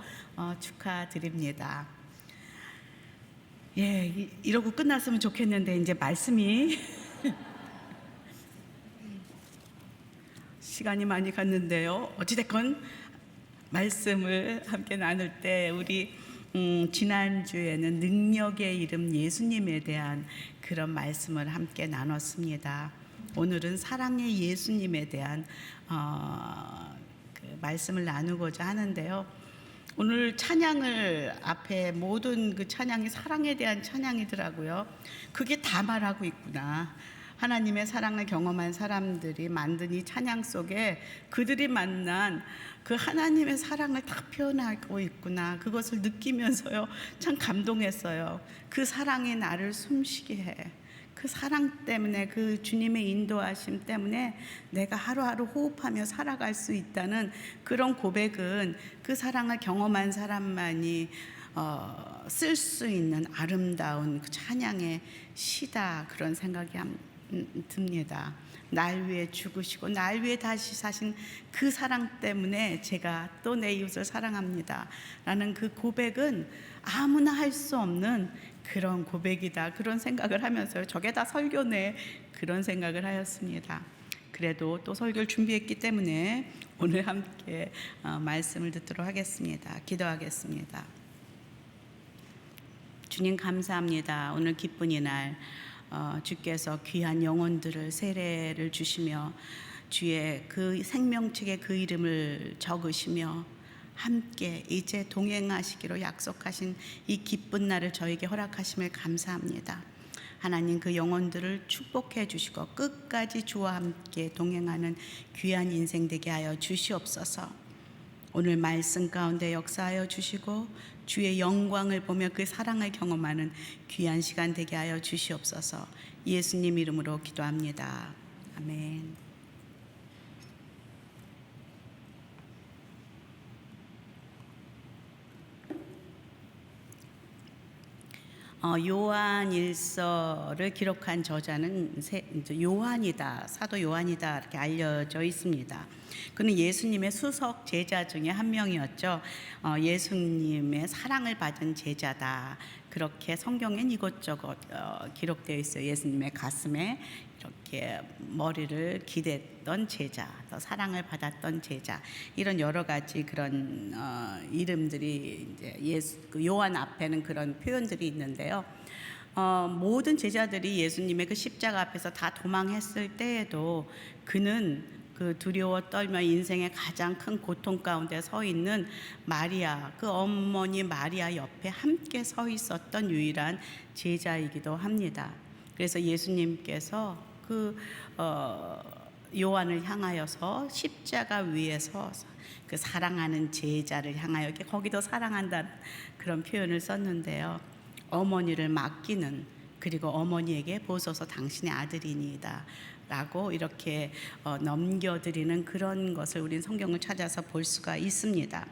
축하드립니다. 예, 이러고 끝났으면 좋겠는데 이제 말씀이 시간이 많이 갔는데요. 어찌됐건 말씀을 함께 나눌 때 우리 지난주에는 능력의 이름 예수님에 대한 그런 말씀을 함께 나눴습니다. 오늘은 사랑의 예수님에 대한 그 말씀을 나누고자 하는데요. 오늘 찬양을 앞에 모든 그 찬양이 사랑에 대한 찬양이더라고요. 그게 다 말하고 있구나. 하나님의 사랑을 경험한 사람들이 만든 이 찬양 속에 그들이 만난 그 하나님의 사랑을 다 표현하고 있구나. 그것을 느끼면서요, 참 감동했어요. 그 사랑이 나를 숨쉬게 해. 그 사랑 때문에, 그 주님의 인도하심 때문에 내가 하루하루 호흡하며 살아갈 수 있다는 그런 고백은 그 사랑을 경험한 사람만이 쓸 수 있는 아름다운 그 찬양의 시다, 그런 생각이 듭니다. 날 위해 죽으시고 날 위해 다시 사신 그 사랑 때문에 제가 또 내 이웃을 사랑합니다 라는 그 고백은 아무나 할 수 없는 그런 고백이다, 그런 생각을 하면서요, 저게 다 설교네, 그런 생각을 하였습니다. 그래도 또 설교를 준비했기 때문에 오늘 함께 말씀을 듣도록 하겠습니다. 기도하겠습니다. 주님 감사합니다. 오늘 기쁜 이날 주께서 귀한 영혼들을 세례를 주시며 주의 그 생명책에 그 이름을 적으시며 함께 이제 동행하시기로 약속하신 이 기쁜 날을 저에게 허락하심을 감사합니다. 하나님, 그 영혼들을 축복해 주시고 끝까지 주와 함께 동행하는 귀한 인생 되게 하여 주시옵소서. 오늘 말씀 가운데 역사하여 주시고 주의 영광을 보며 그 사랑을 경험하는 귀한 시간 되게 하여 주시옵소서. 예수님 이름으로 기도합니다. 아멘. 요한 일서를 기록한 저자는 요한이다, 사도 요한이다, 이렇게 알려져 있습니다. 그는 예수님의 수석 제자 중에 한 명이었죠. 예수님의 사랑을 받은 제자다, 그렇게 성경엔 이것저것 기록되어 있어요. 예수님의 가슴에 이렇게 머리를 기댔던 제자, 또 사랑을 받았던 제자, 이런 여러 가지 그런 이름들이 이제 요한 앞에는 그런 표현들이 있는데요. 모든 제자들이 예수님의 그 십자가 앞에서 다 도망했을 때에도 그는 그 두려워 떨며 인생의 가장 큰 고통 가운데 서 있는 마리아, 그 어머니 마리아 옆에 함께 서 있었던 유일한 제자이기도 합니다. 그래서 예수님께서 그 요한을 향하여서 십자가 위에서 그 사랑하는 제자를 향하여 거기도 사랑한다는 그런 표현을 썼는데요. 어머니를 맡기는, 그리고 어머니에게 보소서 당신의 아들이니이다 라고 이렇게 넘겨드리는 그런 것을 우린 성경을 찾아서 볼 수가 있습니다.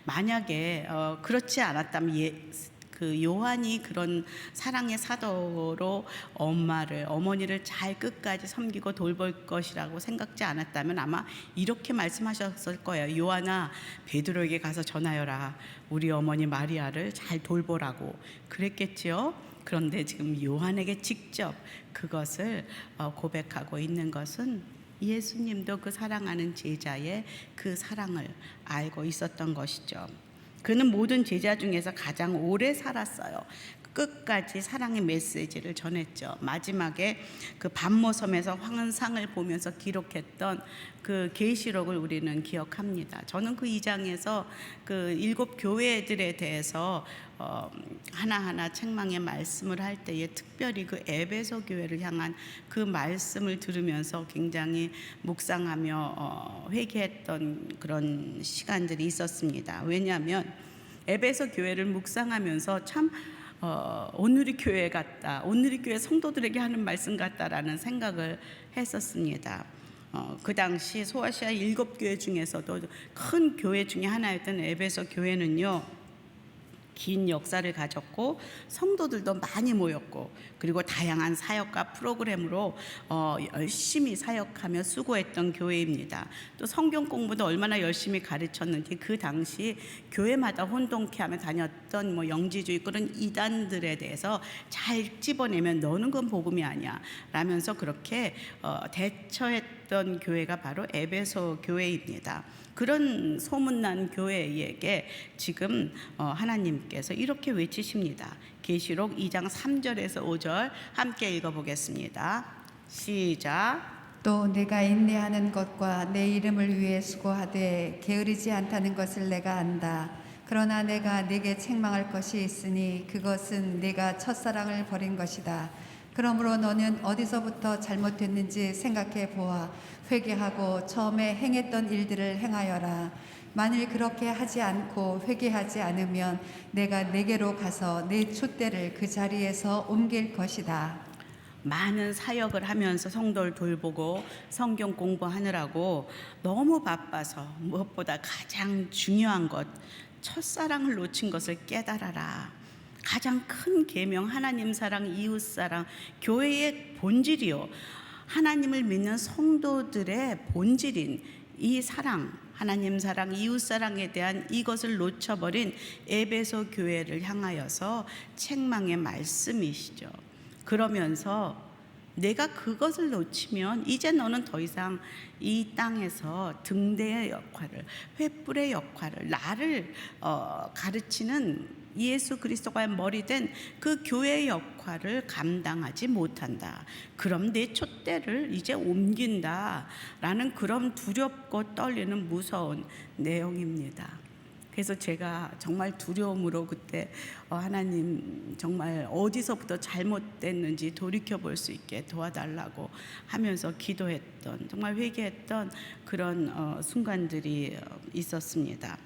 만약에 그렇지 않았다면 그 요한이 그런 사랑의 사도로 어머니를 잘 끝까지 섬기고 돌볼 것이라고 생각지 않았다면 아마 이렇게 말씀하셨을 거예요. 요한아, 베드로에게 가서 전하여라. 우리 어머니 마리아를 잘 돌보라고 그랬겠지요. 그런데 지금 요한에게 직접 그것을 고백하고 있는 것은 예수님도 그 사랑하는 제자의 그 사랑을 알고 있었던 것이죠. 그는 모든 제자 중에서 가장 오래 살았어요. 끝까지 사랑의 메시지를 전했죠. 마지막에 그 반모섬에서 환상을 보면서 기록했던 그 계시록을 우리는 기억합니다. 저는 그 2장에서 그 7 교회들에 대해서 하나하나 책망의 말씀을 할 때에 특별히 그 에베소 교회를 향한 그 말씀을 들으면서 굉장히 묵상하며 회개했던 그런 시간들이 있었습니다. 왜냐하면 에베소 교회를 묵상하면서 참 온누리 교회 같다, 온누리 교회 성도들에게 하는 말씀 같다라는 생각을 했었습니다. 그 당시 소아시아 7 교회 중에서도 큰 교회 중에 하나였던 에베소 교회는요, 긴 역사를 가졌고 성도들도 많이 모였고, 그리고 다양한 사역과 프로그램으로 열심히 사역하며 수고했던 교회입니다. 또 성경 공부도 얼마나 열심히 가르쳤는지 그 당시 교회마다 혼동케 하며 다녔던 뭐 영지주의 그런 이단들에 대해서 잘 집어내면 너는 건 복음이 아니야 라면서 그렇게 대처했던 교회가 바로 에베소 교회입니다. 그런 소문난 교회에게 지금 하나님께서 이렇게 외치십니다. 계시록 2장 3절에서 5절 함께 읽어보겠습니다. 시작. 또 내가 인내하는 것과 내 이름을 위해 수고하되 게으르지 않다는 것을 내가 안다. 그러나 내가 네게 책망할 것이 있으니 그것은 네가 첫사랑을 버린 것이다. 그러므로 너는 어디서부터 잘못됐는지 생각해 보아 회개하고 처음에 행했던 일들을 행하여라. 만일 그렇게 하지 않고 회개하지 않으면 내가 네게로 가서 네 촛대를 그 자리에서 옮길 것이다. 많은 사역을 하면서 성도를 돌보고 성경 공부하느라고 너무 바빠서 무엇보다 가장 중요한 것, 첫사랑을 놓친 것을 깨달아라. 가장 큰 계명, 하나님 사랑, 이웃 사랑, 교회의 본질이요, 하나님을 믿는 성도들의 본질인 이 사랑, 하나님 사랑, 이웃 사랑에 대한 이것을 놓쳐버린 에베소 교회를 향하여서 책망의 말씀이시죠. 그러면서 내가 그것을 놓치면 이제 너는 더 이상 이 땅에서 등대의 역할을, 횃불의 역할을, 나를 가르치는 예수 그리스도가 머리된 그 교회의 역할을 감당하지 못한다. 그럼 내 촛대를 이제 옮긴다라는 그런 두렵고 떨리는 무서운 내용입니다. 그래서 제가 정말 두려움으로 그때 하나님 정말 어디서부터 잘못됐는지 돌이켜볼 수 있게 도와달라고 하면서 기도했던, 정말 회개했던 그런 순간들이 있었습니다.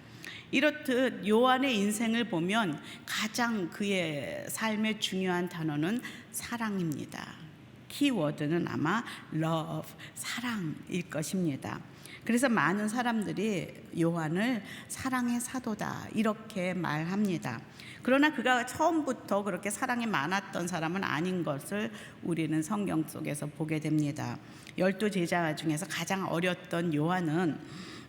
이렇듯 요한의 인생을 보면 가장 그의 삶의 중요한 단어는 사랑입니다. 키워드는 아마 love, 사랑일 것입니다. 그래서 많은 사람들이 요한을 사랑의 사도다 이렇게 말합니다. 그러나 그가 처음부터 그렇게 사랑이 많았던 사람은 아닌 것을 우리는 성경 속에서 보게 됩니다. 12 제자 중에서 가장 어렸던 요한은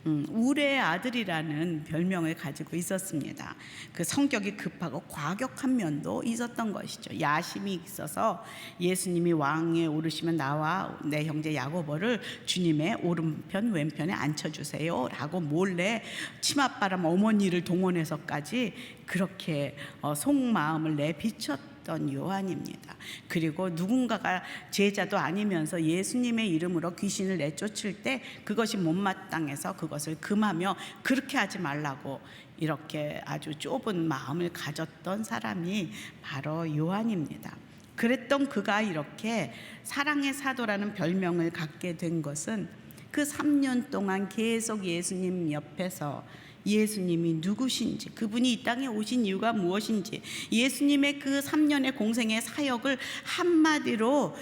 우레의 아들이라는 별명을 가지고 있었습니다. 그 성격이 급하고 과격한 면도 있었던 것이죠. 야심이 있어서 예수님이 왕에 오르시면 나와 내 형제 야고보를 주님의 오른편 왼편에 앉혀주세요 라고 몰래 치맛바람 어머니를 동원해서까지 그렇게 속마음을 내비쳤던 요한입니다. 그리고 누군가가 제자도 아니면서 예수님의 이름으로 귀신을 내쫓을 때 그것이 못마땅해서 그것을 금하며 그렇게 하지 말라고 이렇게 아주 좁은 마음을 가졌던 사람이 바로 요한입니다. 그랬던 그가 이렇게 사랑의 사도라는 별명을 갖게 된 것은 그 3년 동안 계속 예수님 옆에서 예수님이 누구신지, 그분이 이 땅에 오신 이유가 무엇인지, 예수님의 그 3년의 공생의 사역을 한마디로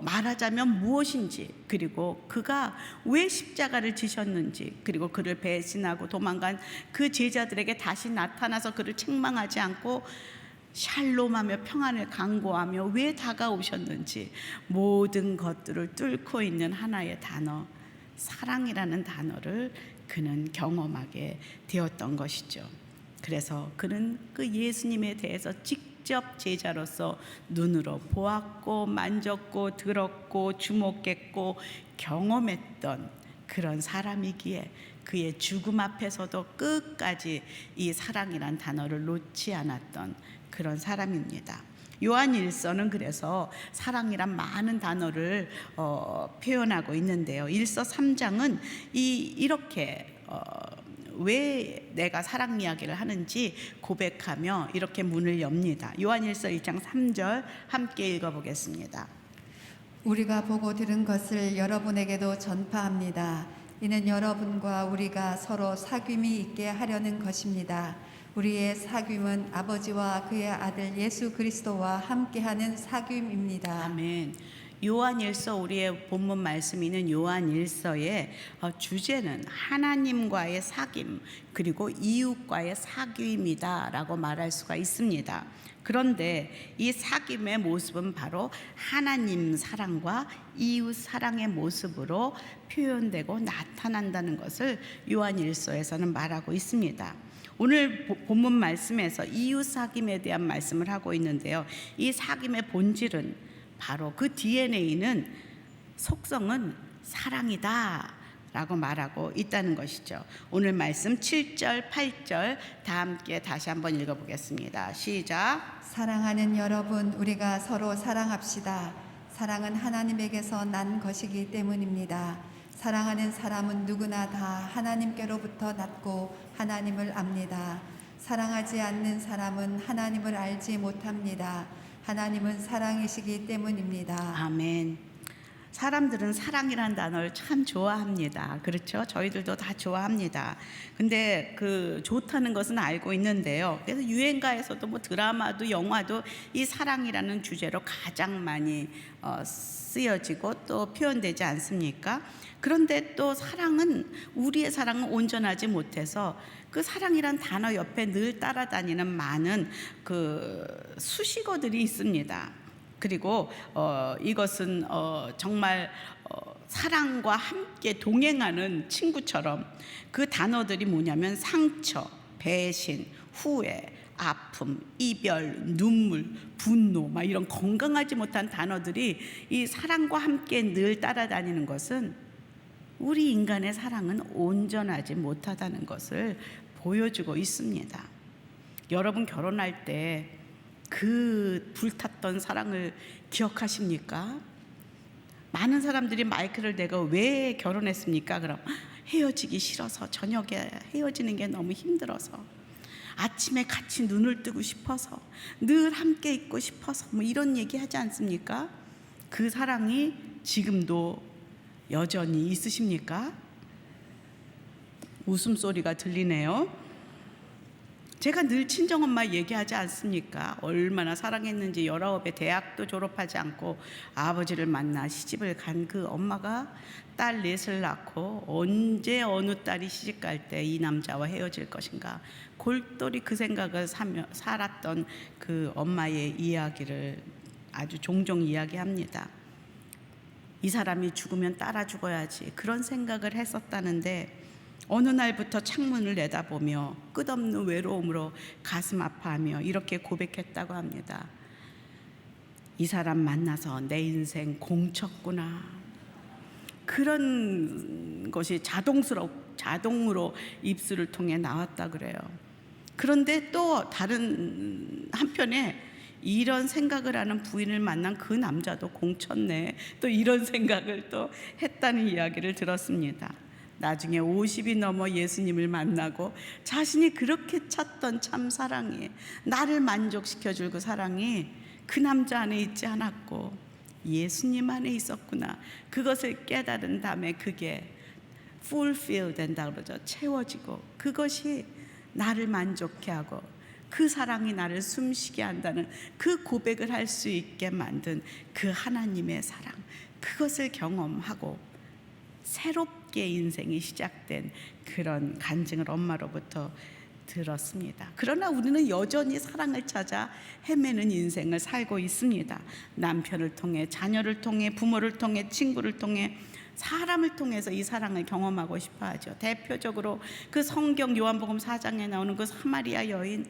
말하자면 무엇인지, 그리고 그가 왜 십자가를 지셨는지, 그리고 그를 배신하고 도망간 그 제자들에게 다시 나타나서 그를 책망하지 않고 샬롬하며 평안을 강구하며 왜 다가오셨는지, 모든 것들을 뚫고 있는 하나의 단어, 사랑이라는 단어를 그는 경험하게 되었던 것이죠. 그래서 그는 그 예수님에 대해서 직접 제자로서 눈으로 보았고 만졌고 들었고 주목했고 경험했던 그런 사람이기에 그의 죽음 앞에서도 끝까지 이 사랑이란 단어를 놓지 않았던 그런 사람입니다. 요한 1서는 그래서 사랑이란 많은 단어를 표현하고 있는데요. 1서 3장은 이렇게 왜 내가 사랑 이야기를 하는지 고백하며 이렇게 문을 엽니다. 요한 1서 1장 3절 함께 읽어보겠습니다. 우리가 보고 들은 것을 여러분에게도 전파합니다. 이는 여러분과 우리가 서로 사귐이 있게 하려는 것입니다. 우리의 사귐은 아버지와 그의 아들 예수 그리스도와 함께하는 사귐입니다. 아멘. 요한 1서 우리의 본문 말씀이는 요한 1서의 주제는 하나님과의 사귐 그리고 이웃과의 사귐이다라고 말할 수가 있습니다. 그런데 이 사귐의 모습은 바로 하나님 사랑과 이웃 사랑의 모습으로 표현되고 나타난다는 것을 요한 1서에서는 말하고 있습니다. 오늘 본문 말씀에서 이웃 사귐에 대한 말씀을 하고 있는데요. 이 사귐의 본질은 바로 그 DNA는 속성은 사랑이다 라고 말하고 있다는 것이죠. 오늘 말씀 7절 8절 다 함께 다시 한번 읽어보겠습니다. 시작. 사랑하는 여러분, 우리가 서로 사랑합시다. 사랑은 하나님에게서 난 것이기 때문입니다. 사랑하는 사람은 누구나 다 하나님께로부터 났고 하나님을 압니다. 사랑하지 않는 사람은 하나님을 알지 못합니다. 하나님은 사랑이시기 때문입니다. 아멘. 사람들은 사랑이라는 단어를 참 좋아합니다. 그렇죠? 저희들도 다 좋아합니다. 근데 그 좋다는 것은 알고 있는데요. 그래서 유행가에서도 뭐 드라마도 영화도 이 사랑이라는 주제로 가장 많이 쓰여지고 또 표현되지 않습니까? 그런데 또 사랑은 우리의 사랑은 온전하지 못해서 그 사랑이란 단어 옆에 늘 따라다니는 많은 그 수식어들이 있습니다. 그리고 이것은 정말 사랑과 함께 동행하는 친구처럼 그 단어들이 뭐냐면 상처, 배신, 후회, 아픔, 이별, 눈물, 분노 막 이런 건강하지 못한 단어들이 이 사랑과 함께 늘 따라다니는 것은 우리 인간의 사랑은 온전하지 못하다는 것을 보여주고 있습니다. 여러분 결혼할 때 그 불탔던 사랑을 기억하십니까? 많은 사람들이 마이크를 대고 왜 결혼했습니까? 그럼 헤어지기 싫어서, 저녁에 헤어지는 게 너무 힘들어서, 아침에 같이 눈을 뜨고 싶어서, 늘 함께 있고 싶어서 뭐 이런 얘기 하지 않습니까? 그 사랑이 지금도 여전히 있으십니까? 웃음소리가 들리네요. 제가 늘 친정엄마 얘기하지 않습니까? 얼마나 사랑했는지. 19에 대학도 졸업하지 않고 아버지를 만나 시집을 간 그 엄마가 딸 넷을 낳고 언제 어느 딸이 시집갈 때 이 남자와 헤어질 것인가 골똘히 그 생각을 살았던 그 엄마의 이야기를 아주 종종 이야기합니다. 이 사람이 죽으면 따라 죽어야지 그런 생각을 했었다는데 어느 날부터 창문을 내다보며 끝없는 외로움으로 가슴 아파하며 이렇게 고백했다고 합니다. 이 사람 만나서 내 인생 공쳤구나. 그런 것이 자동으로 입술을 통해 나왔다 그래요. 그런데 또 다른 한편에 이런 생각을 하는 부인을 만난 그 남자도 공쳤네. 또 이런 생각을 또 했다는 이야기를 들었습니다. 나중에 50이 넘어 예수님을 만나고 자신이 그렇게 찾던 참 사랑이, 나를 만족시켜줄 그 사랑이 그 남자 안에 있지 않았고 예수님 안에 있었구나. 그것을 깨달은 다음에 그게 fulfill 된다 그러죠. 채워지고 그것이 나를 만족해 하고 그 사랑이 나를 숨쉬게 한다는 그 고백을 할 수 있게 만든 그 하나님의 사랑, 그것을 경험하고 새롭게 인생이 시작된 그런 간증을 엄마로부터 들었습니다. 그러나 우리는 여전히 사랑을 찾아 헤매는 인생을 살고 있습니다. 남편을 통해, 자녀를 통해, 부모를 통해, 친구를 통해, 사람을 통해서 이 사랑을 경험하고 싶어 하죠. 대표적으로 그 성경 요한복음 4장에 나오는 그 사마리아 여인,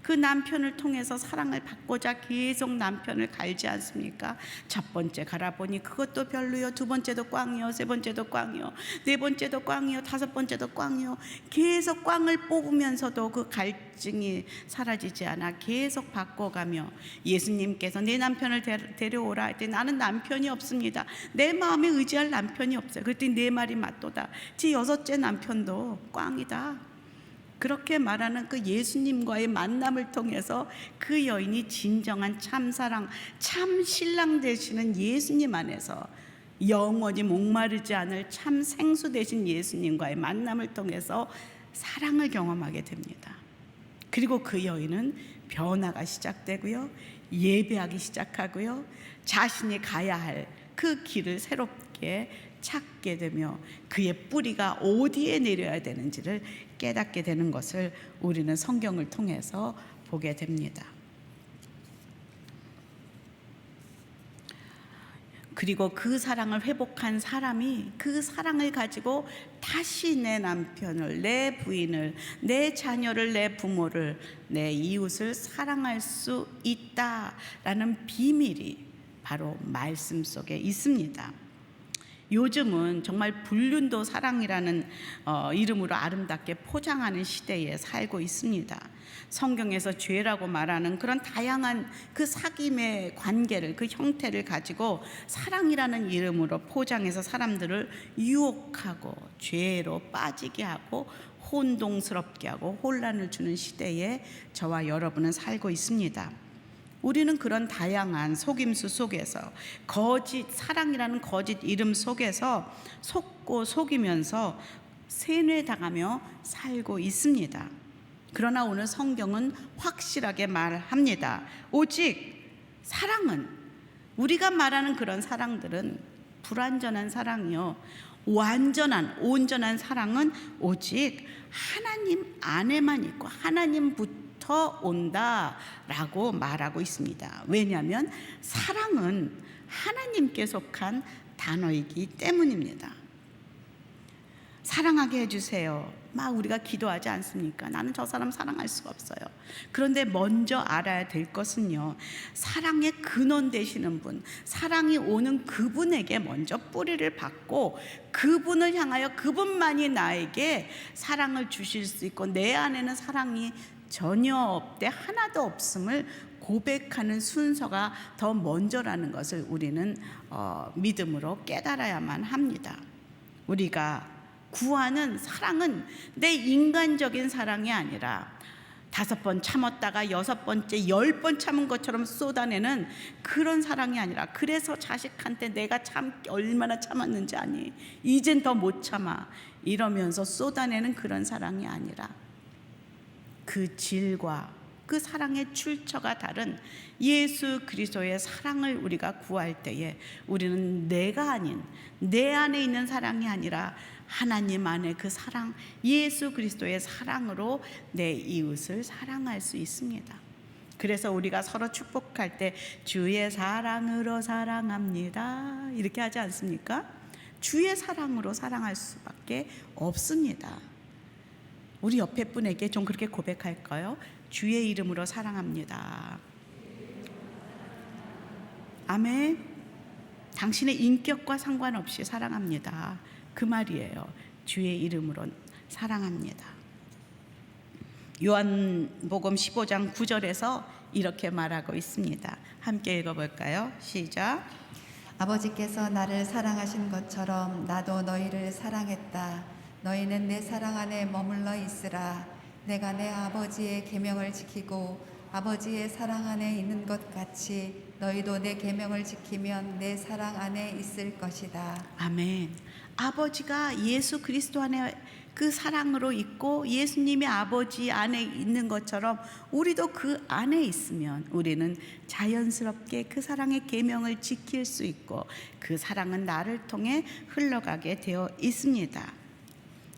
그 남편을 통해서 사랑을 받고자 계속 남편을 갈지 않습니까? 첫 번째 갈아보니 그것도 별로요, 두 번째도 꽝이요, 세 번째도 꽝이요, 네 번째도 꽝이요, 다섯 번째도 꽝이요. 계속 꽝을 뽑으면서도 그 갈증이 사라지지 않아 계속 바꿔가며, 예수님께서 내 남편을 데려오라 할 때 나는 남편이 없습니다. 내 마음에 의지할 남편이 없어요. 그랬더니 내 말이 맞도다. 제 여섯째 남편도 꽝이다. 그렇게 말하는 그 예수님과의 만남을 통해서 그 여인이 진정한 참사랑, 참 신랑 되시는 예수님 안에서 영원히 목마르지 않을 참 생수 되신 예수님과의 만남을 통해서 사랑을 경험하게 됩니다. 그리고 그 여인은 변화가 시작되고요, 예배하기 시작하고요, 자신이 가야 할 그 길을 새롭게 찾게 되며 그의 뿌리가 어디에 내려야 되는지를 깨닫게 되는 것을 우리는 성경을 통해서 보게 됩니다. 그리고 그 사랑을 회복한 사람이 그 사랑을 가지고 다시 내 남편을, 내 부인을, 내 자녀를, 내 부모를, 내 이웃을 사랑할 수 있다라는 비밀이 바로 말씀 속에 있습니다. 요즘은 정말 불륜도 사랑이라는 이름으로 아름답게 포장하는 시대에 살고 있습니다. 성경에서 죄라고 말하는 그런 다양한 그 사귐의 관계를, 그 형태를 가지고 사랑이라는 이름으로 포장해서 사람들을 유혹하고 죄로 빠지게 하고 혼동스럽게 하고 혼란을 주는 시대에 저와 여러분은 살고 있습니다. 우리는 그런 다양한 속임수 속에서, 거짓 사랑이라는 거짓 이름 속에서 속고 속이면서 세뇌당하며 살고 있습니다. 그러나 오늘 성경은 확실하게 말합니다. 오직 사랑은, 우리가 말하는 그런 사랑들은 불완전한 사랑이요, 완전한 온전한 사랑은 오직 하나님 안에만 있고 하나님부터 온다라고 말하고 있습니다. 왜냐하면 사랑은 하나님께 속한 단어이기 때문입니다. 사랑하게 해주세요. 막 우리가 기도하지 않습니까? 나는 저 사람 사랑할 수가 없어요. 그런데 먼저 알아야 될 것은요, 사랑의 근원 되시는 분, 사랑이 오는 그분에게 먼저 뿌리를 받고 그분을 향하여 그분만이 나에게 사랑을 주실 수 있고, 내 안에는 사랑이 전혀 없대, 하나도 없음을 고백하는 순서가 더 먼저라는 것을 우리는 믿음으로 깨달아야만 합니다. 우리가 구하는 사랑은 내 인간적인 사랑이 아니라 5번 참았다가 6번째 10번 참은 것처럼 쏟아내는 그런 사랑이 아니라, 그래서 자식한테 내가 참 얼마나 참았는지 아니, 이젠 더 못 참아 이러면서 쏟아내는 그런 사랑이 아니라, 그 질과 그 사랑의 출처가 다른 예수 그리스도의 사랑을 우리가 구할 때에 우리는 내가 아닌 내 안에 있는 사랑이 아니라 하나님 안에 그 사랑, 예수 그리스도의 사랑으로 내 이웃을 사랑할 수 있습니다. 그래서 우리가 서로 축복할 때 주의 사랑으로 사랑합니다 이렇게 하지 않습니까? 주의 사랑으로 사랑할 수밖에 없습니다. 우리 옆에 분에게 좀 그렇게 고백할까요? 주의 이름으로 사랑합니다. 아멘. 당신의 인격과 상관없이 사랑합니다. 그 말이에요. 주의 이름으로 사랑합니다. 요한복음 15장 9절에서 이렇게 말하고 있습니다. 함께 읽어볼까요? 시작. 아버지께서 나를 사랑하신 것처럼 나도 너희를 사랑했다. 너희는 내 사랑 안에 머물러 있으라. 내가 내 아버지의 계명을 지키고 아버지의 사랑 안에 있는 것 같이 너희도 내 계명을 지키면 내 사랑 안에 있을 것이다. 아멘. 아버지가 예수 그리스도 안에 그 사랑으로 있고 예수님이 아버지 안에 있는 것처럼 우리도 그 안에 있으면 우리는 자연스럽게 그 사랑의 계명을 지킬 수 있고 그 사랑은 나를 통해 흘러가게 되어 있습니다.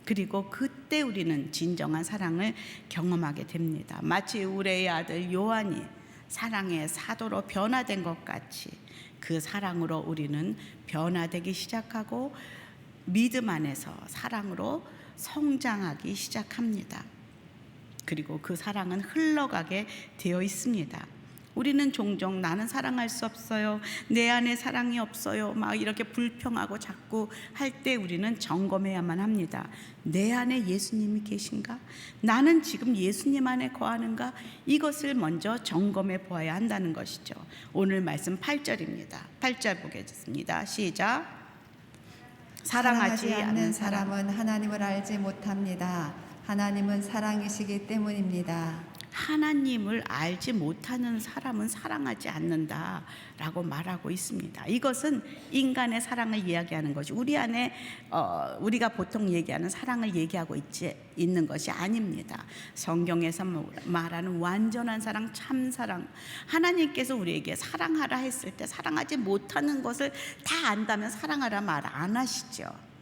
그리고 그때 우리는 진정한 사랑을 경험하게 됩니다. 마치 우레의 아들 요한이 사랑의 사도로 변화된 것 같이 그 사랑으로 우리는 변화되기 시작하고 믿음 안에서 사랑으로 성장하기 시작합니다. 그리고 그 사랑은 흘러가게 되어 있습니다. 우리는 종종 나는 사랑할 수 없어요, 내 안에 사랑이 없어요, 막 이렇게 불평하고 자꾸 할 때 우리는 점검해야만 합니다. 내 안에 예수님이 계신가? 나는 지금 예수님 안에 거하는가? 이것을 먼저 점검해 보아야 한다는 것이죠. 오늘 말씀 8절입니다. 8절 보겠습니다. 시작. 사랑하지 않는 사람은 하나님을 알지 못합니다. 하나님은 사랑이시기 때문입니다. 하나님을 알지 못하는 사람은 사랑하지 않는다라고 말하고 있습니다. 이것은 인간의 사랑을 이야기하는 것이 우리 안에 우리가 보통 얘기하는 사랑을 얘기하고 있는 것이 아닙니다. 성경에서 말하는 완전한 사랑, 참사랑, 하나님께서 우리에게 사랑하라 했을 때 사랑하지 못하는 것을 다 안다면 사랑하라 말 안 하시죠.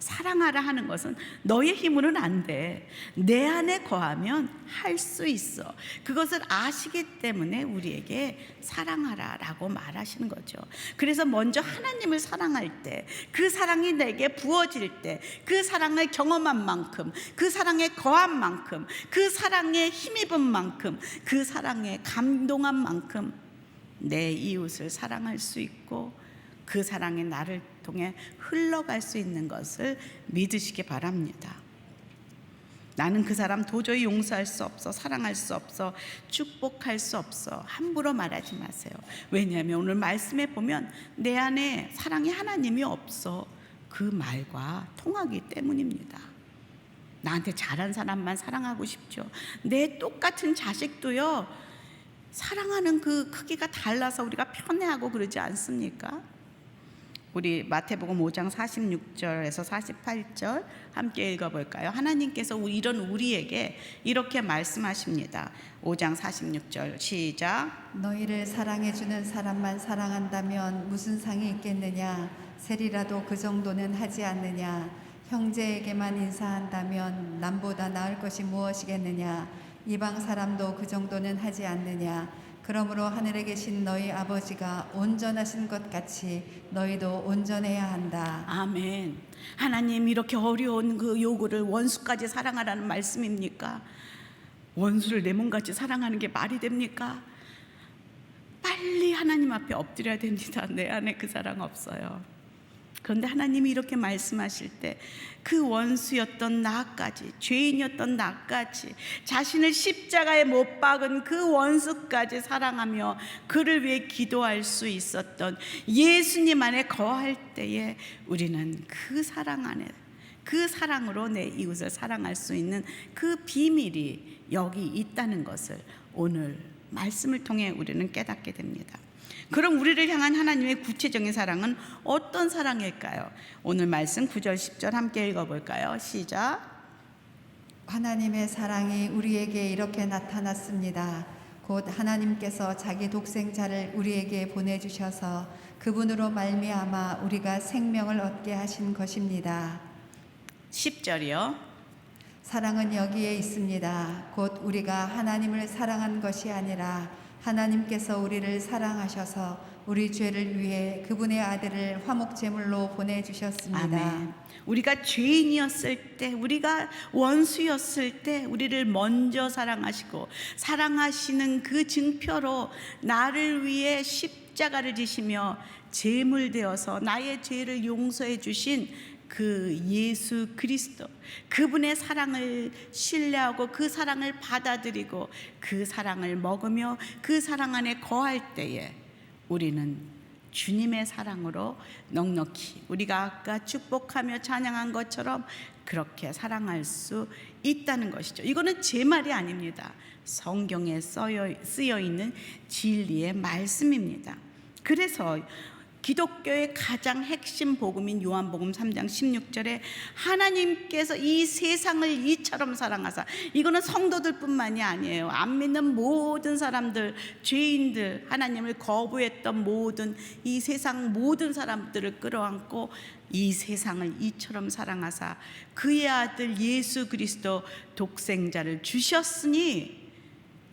사랑하라 하는 것은 너의 힘으로는 안 돼. 내 안에 거하면 할 수 있어. 그것을 아시기 때문에 우리에게 사랑하라 라고 말하시는 거죠. 그래서 먼저 하나님을 사랑할 때, 그 사랑이 내게 부어질 때, 그 사랑을 경험한 만큼, 그 사랑에 거한 만큼, 그 사랑에 힘입은 만큼, 그 사랑에 감동한 만큼 내 이웃을 사랑할 수 있고 그 사랑이 나를 통해 흘러갈 수 있는 것을 믿으시기 바랍니다. 나는 그 사람 도저히 용서할 수 없어, 사랑할 수 없어, 축복할 수 없어, 함부로 말하지 마세요. 왜냐하면 오늘 말씀에 보면 내 안에 사랑이 하나님이 없어, 그 말과 통하기 때문입니다. 나한테 잘한 사람만 사랑하고 싶죠. 내 똑같은 자식도요, 사랑하는 그 크기가 달라서 우리가 편애하고 그러지 않습니까? 우리 마태복음 5장 46절에서 48절 함께 읽어볼까요? 하나님께서 이런 우리에게 이렇게 말씀하십니다. 5장 46절 시작. 너희를 사랑해주는 사람만 사랑한다면 무슨 상이 있겠느냐? 세리라도 그 정도는 하지 않느냐? 형제에게만 인사한다면 남보다 나을 것이 무엇이겠느냐? 이방 사람도 그 정도는 하지 않느냐? 그러므로 하늘에 계신 너희 아버지가 온전하신 것 같이 너희도 온전해야 한다. 아멘. 하나님 이렇게 어려운 그 요구를 원수까지 사랑하라는 말씀입니까? 원수를 내 몸같이 사랑하는 게 말이 됩니까? 빨리 하나님 앞에 엎드려야 됩니다. 내 안에 그 사랑 없어요. 그런데 하나님이 이렇게 말씀하실 때 그 원수였던 나까지, 죄인이었던 나까지, 자신을 십자가에 못 박은 그 원수까지 사랑하며 그를 위해 기도할 수 있었던 예수님 안에 거할 때에 우리는 그 사랑 안에, 그 사랑으로 내 이웃을 사랑할 수 있는 그 비밀이 여기 있다는 것을 오늘 말씀을 통해 우리는 깨닫게 됩니다. 그럼 우리를 향한 하나님의 구체적인 사랑은 어떤 사랑일까요? 오늘 말씀 9절 10절 함께 읽어볼까요? 시작. 하나님의 사랑이 우리에게 이렇게 나타났습니다. 곧 하나님께서 자기 독생자를 우리에게 보내주셔서 그분으로 말미암아 우리가 생명을 얻게 하신 것입니다. 10절이요. 사랑은 여기에 있습니다. 곧 우리가 하나님을 사랑한 것이 아니라 하나님께서 우리를 사랑하셔서 우리 죄를 위해 그분의 아들을 화목제물로 보내주셨습니다. 아멘. 우리가 죄인이었을 때, 우리가 원수였을 때 우리를 먼저 사랑하시고 사랑하시는 그 증표로 나를 위해 십자가를 지시며 제물되어서 나의 죄를 용서해 주신 그 예수 그리스도, 그분의 사랑을 신뢰하고 그 사랑을 받아들이고 그 사랑을 먹으며 그 사랑 안에 거할 때에 우리는 주님의 사랑으로 넉넉히 우리가 아까 축복하며 찬양한 것처럼 그렇게 사랑할 수 있다는 것이죠. 이거는 제 말이 아닙니다. 성경에 쓰여 있는 진리의 말씀입니다. 그래서 기독교의 가장 핵심 복음인 요한복음 3장 16절에 하나님께서 이 세상을 이처럼 사랑하사, 이거는 성도들 뿐만이 아니에요. 안 믿는 모든 사람들, 죄인들, 하나님을 거부했던 모든 이 세상 모든 사람들을 끌어안고 이 세상을 이처럼 사랑하사 그의 아들 예수 그리스도 독생자를 주셨으니,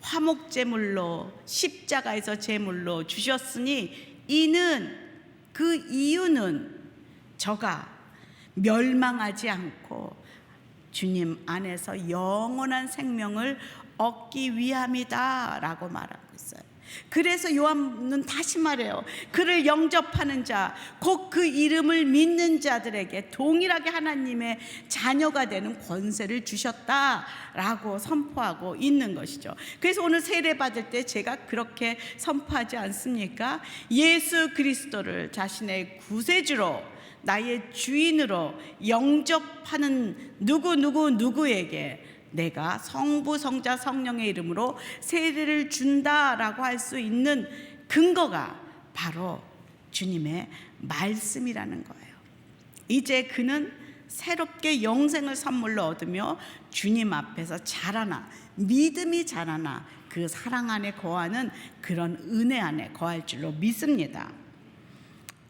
화목제물로 십자가에서 제물로 주셨으니, 그 이유는 저가 멸망하지 않고 주님 안에서 영원한 생명을 얻기 위함이다 라고 말하고 있어요. 그래서 요한은 다시 말해요. 그를 영접하는 자, 곧 그 이름을 믿는 자들에게 동일하게 하나님의 자녀가 되는 권세를 주셨다라고 선포하고 있는 것이죠. 그래서 오늘 세례 받을 때 제가 그렇게 선포하지 않습니까? 예수 그리스도를 자신의 구세주로, 나의 주인으로 영접하는 누구에게 내가 성부, 성자, 성령의 이름으로 세례를 준다라고 할 수 있는 근거가 바로 주님의 말씀이라는 거예요. 이제 그는 새롭게 영생을 선물로 얻으며 주님 앞에서 자라나, 믿음이 자라나 그 사랑 안에 거하는 그런 은혜 안에 거할 줄로 믿습니다.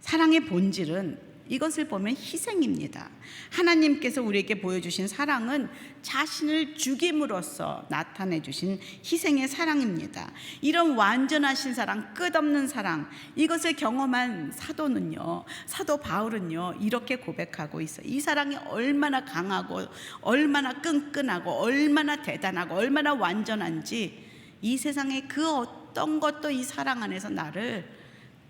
사랑의 본질은 이것을 보면 희생입니다. 하나님께서 우리에게 보여주신 사랑은 자신을 죽임으로써 나타내 주신 희생의 사랑입니다. 이런 완전하신 사랑, 끝없는 사랑, 이것을 경험한 사도 바울은요 이렇게 고백하고 있어요. 이 사랑이 얼마나 강하고 얼마나 끈끈하고 얼마나 대단하고 얼마나 완전한지 이 세상의 그 어떤 것도 이 사랑 안에서 나를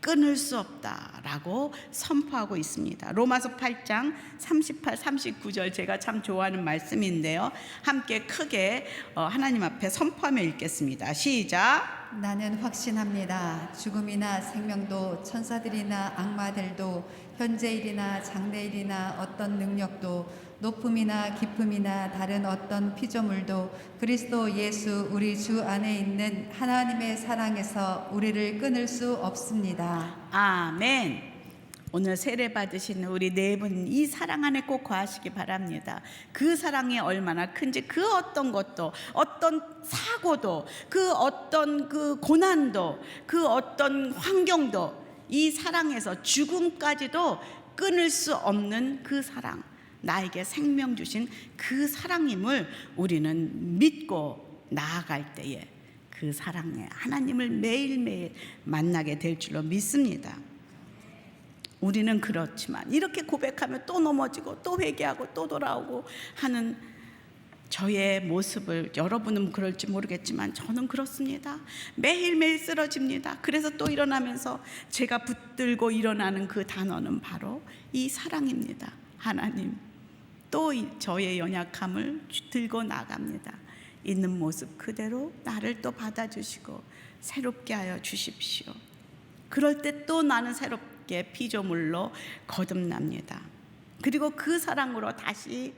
끊을 수 없다라고 선포하고 있습니다. 로마서 8장 38, 39절 제가 참 좋아하는 말씀인데요. 함께 크게 하나님 앞에 선포하며 읽겠습니다. 시작. 나는 확신합니다. 죽음이나 생명도 천사들이나 악마들도 현재일이나 장래일이나 어떤 능력도 높음이나 깊음이나 다른 어떤 피조물도 그리스도 예수 우리 주 안에 있는 하나님의 사랑에서 우리를 끊을 수 없습니다. 아멘. 오늘 세례 받으신 우리 네 분 이 사랑 안에 꼭 거하시기 바랍니다. 그 사랑이 얼마나 큰지 그 어떤 것도, 어떤 사고도, 그 어떤 그 고난도, 그 어떤 환경도 이 사랑에서 죽음까지도 끊을 수 없는 그 사랑, 나에게 생명 주신 그 사랑임을 우리는 믿고 나아갈 때에 그 사랑에 하나님을 매일매일 만나게 될 줄로 믿습니다. 우리는 그렇지만 이렇게 고백하면 또 넘어지고 또 회개하고 또 돌아오고 하는 저의 모습을, 여러분은 그럴지 모르겠지만 저는 그렇습니다. 매일매일 쓰러집니다. 그래서 또 일어나면서 제가 붙들고 일어나는 그 단어는 바로 이 사랑입니다. 하나님, 또 저의 연약함을 들고 나갑니다. 있는 모습 그대로 나를 또 받아주시고 새롭게 하여 주십시오. 그럴 때 또 나는 새롭게 피조물로 거듭납니다. 그리고 그 사랑으로 다시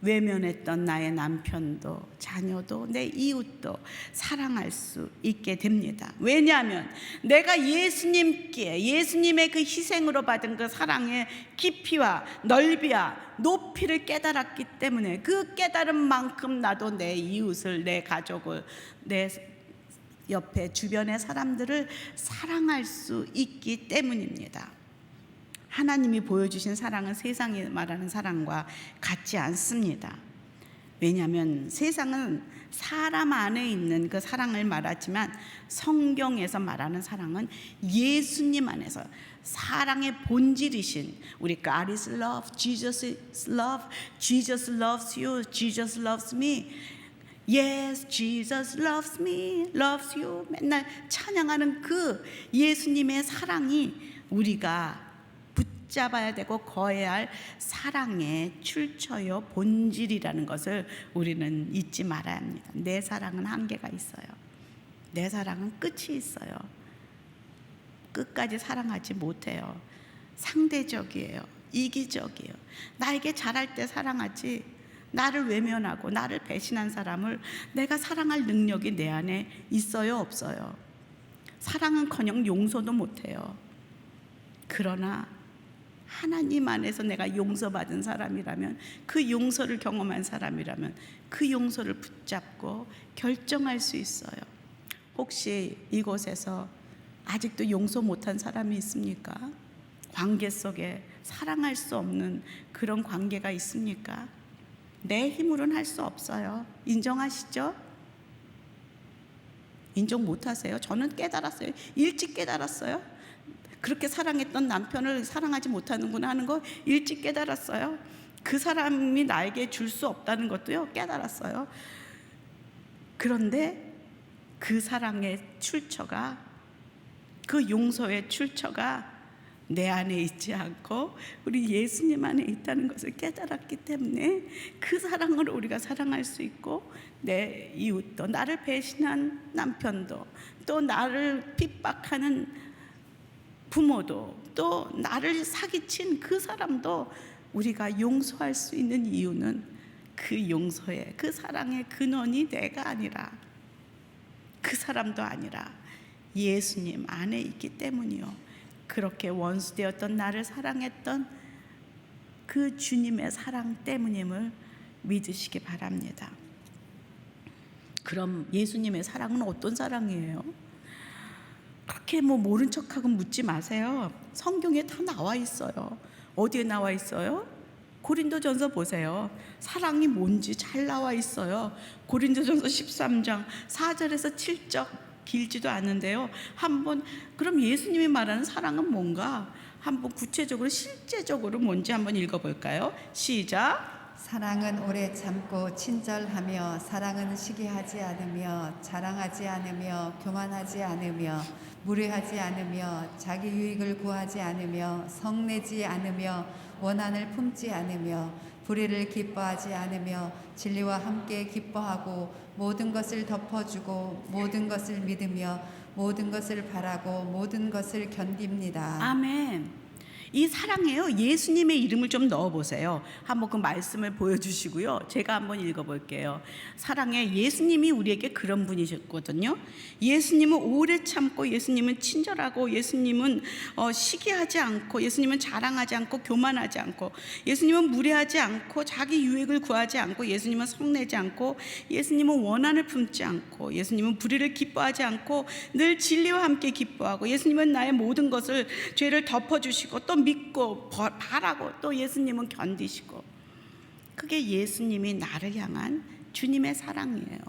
외면했던 나의 남편도 자녀도 내 이웃도 사랑할 수 있게 됩니다. 왜냐하면 내가 예수님의 그 희생으로 받은 그 사랑의 깊이와 넓이와 높이를 깨달았기 때문에 그 깨달은 만큼 나도 내 이웃을, 내 가족을, 내 옆에 주변의 사람들을 사랑할 수 있기 때문입니다. 하나님이 보여주신 사랑은 세상이 말하는 사랑과 같지 않습니다. 왜냐하면 세상은 사람 안에 있는 그 사랑을 말하지만 성경에서 말하는 사랑은 예수님 안에서 사랑의 본질이신 우리 God is love, Jesus is love, Jesus loves you, Jesus loves me, Yes, Jesus loves me, loves you 맨날 찬양하는 그 예수님의 사랑이 우리가 붙잡아야 되고 거해야 할 사랑의 출처요 본질이라는 것을 우리는 잊지 말아야 합니다. 내 사랑은 한계가 있어요. 내 사랑은 끝이 있어요. 끝까지 사랑하지 못해요. 상대적이에요. 이기적이에요. 나에게 잘할 때 사랑하지, 나를 외면하고 나를 배신한 사람을 내가 사랑할 능력이 내 안에 있어요, 없어요? 사랑은커녕 용서도 못해요. 그러나 하나님 안에서 내가 용서받은 사람이라면, 그 용서를 경험한 사람이라면 그 용서를 붙잡고 결정할 수 있어요. 혹시 이곳에서 아직도 용서 못한 사람이 있습니까? 관계 속에 사랑할 수 없는 그런 관계가 있습니까? 내 힘으로는 할 수 없어요. 인정하시죠? 인정 못하세요? 저는 깨달았어요. 일찍 깨달았어요. 그렇게 사랑했던 남편을 사랑하지 못하는구나 하는 거 일찍 깨달았어요. 그 사람이 나에게 줄 수 없다는 것도요 깨달았어요. 그런데 그 사랑의 출처가, 그 용서의 출처가 내 안에 있지 않고 우리 예수님 안에 있다는 것을 깨달았기 때문에 그 사랑으로 우리가 사랑할 수 있고, 내 이웃도, 나를 배신한 남편도, 또 나를 핍박하는 부모도, 또 나를 사기친 그 사람도 우리가 용서할 수 있는 이유는 그 용서의, 그 사랑의 근원이 내가 아니라, 그 사람도 아니라 예수님 안에 있기 때문이요. 그렇게 원수되었던 나를 사랑했던 그 주님의 사랑 때문임을 믿으시기 바랍니다. 그럼 예수님의 사랑은 어떤 사랑이에요? 그렇게 모른 척하고 묻지 마세요. 성경에 다 나와 있어요. 어디에 나와 있어요? 고린도전서 보세요. 사랑이 뭔지 잘 나와 있어요. 고린도전서 13장 4절에서 7절, 길지도 않은데요. 한번 그럼 예수님이 말하는 사랑은 뭔가 한번 구체적으로 실제적으로 뭔지 한번 읽어볼까요? 시작. 사랑은 오래 참고 친절하며, 사랑은 시기하지 않으며, 자랑하지 않으며, 교만하지 않으며, 무례하지 않으며, 자기 유익을 구하지 않으며, 성내지 않으며, 원한을 품지 않으며, 불의를 기뻐하지 않으며, 진리와 함께 기뻐하고, 모든 것을 덮어주고, 모든 것을 믿으며, 모든 것을 바라고, 모든 것을 견딥니다. 아멘. 이 사랑에요, 예수님의 이름을 좀 넣어보세요. 한번 그 말씀을 보여주시고요, 제가 한번 읽어볼게요. 사랑에 예수님이 우리에게 그런 분이셨거든요. 예수님은 오래 참고, 예수님은 친절하고, 예수님은 시기하지 않고, 예수님은 자랑하지 않고, 교만하지 않고, 예수님은 무례하지 않고, 자기 유익을 구하지 않고, 예수님은 성내지 않고, 예수님은 원한을 품지 않고, 예수님은 불의를 기뻐하지 않고 늘 진리와 함께 기뻐하고, 예수님은 나의 모든 것을, 죄를 덮어주시고, 또 믿고 바라고, 또 예수님은 견디시고. 그게 예수님이 나를 향한 주님의 사랑이에요.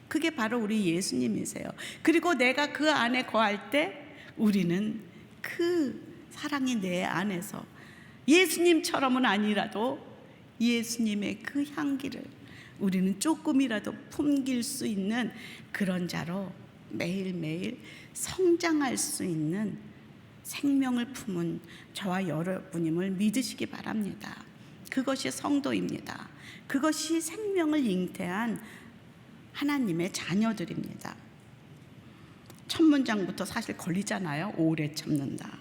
그게 바로 우리 예수님이세요. 그리고 내가 그 안에 거할 때 우리는 그 사랑이 내 안에서 예수님처럼은 아니라도 예수님의 그 향기를 우리는 조금이라도 풍길 수 있는 그런 자로 매일매일 성장할 수 있는 생명을 품은 저와 여러분임을 믿으시기 바랍니다. 그것이 성도입니다. 그것이 생명을 잉태한 하나님의 자녀들입니다. 첫 문장부터 사실 걸리잖아요. 오래 참는다.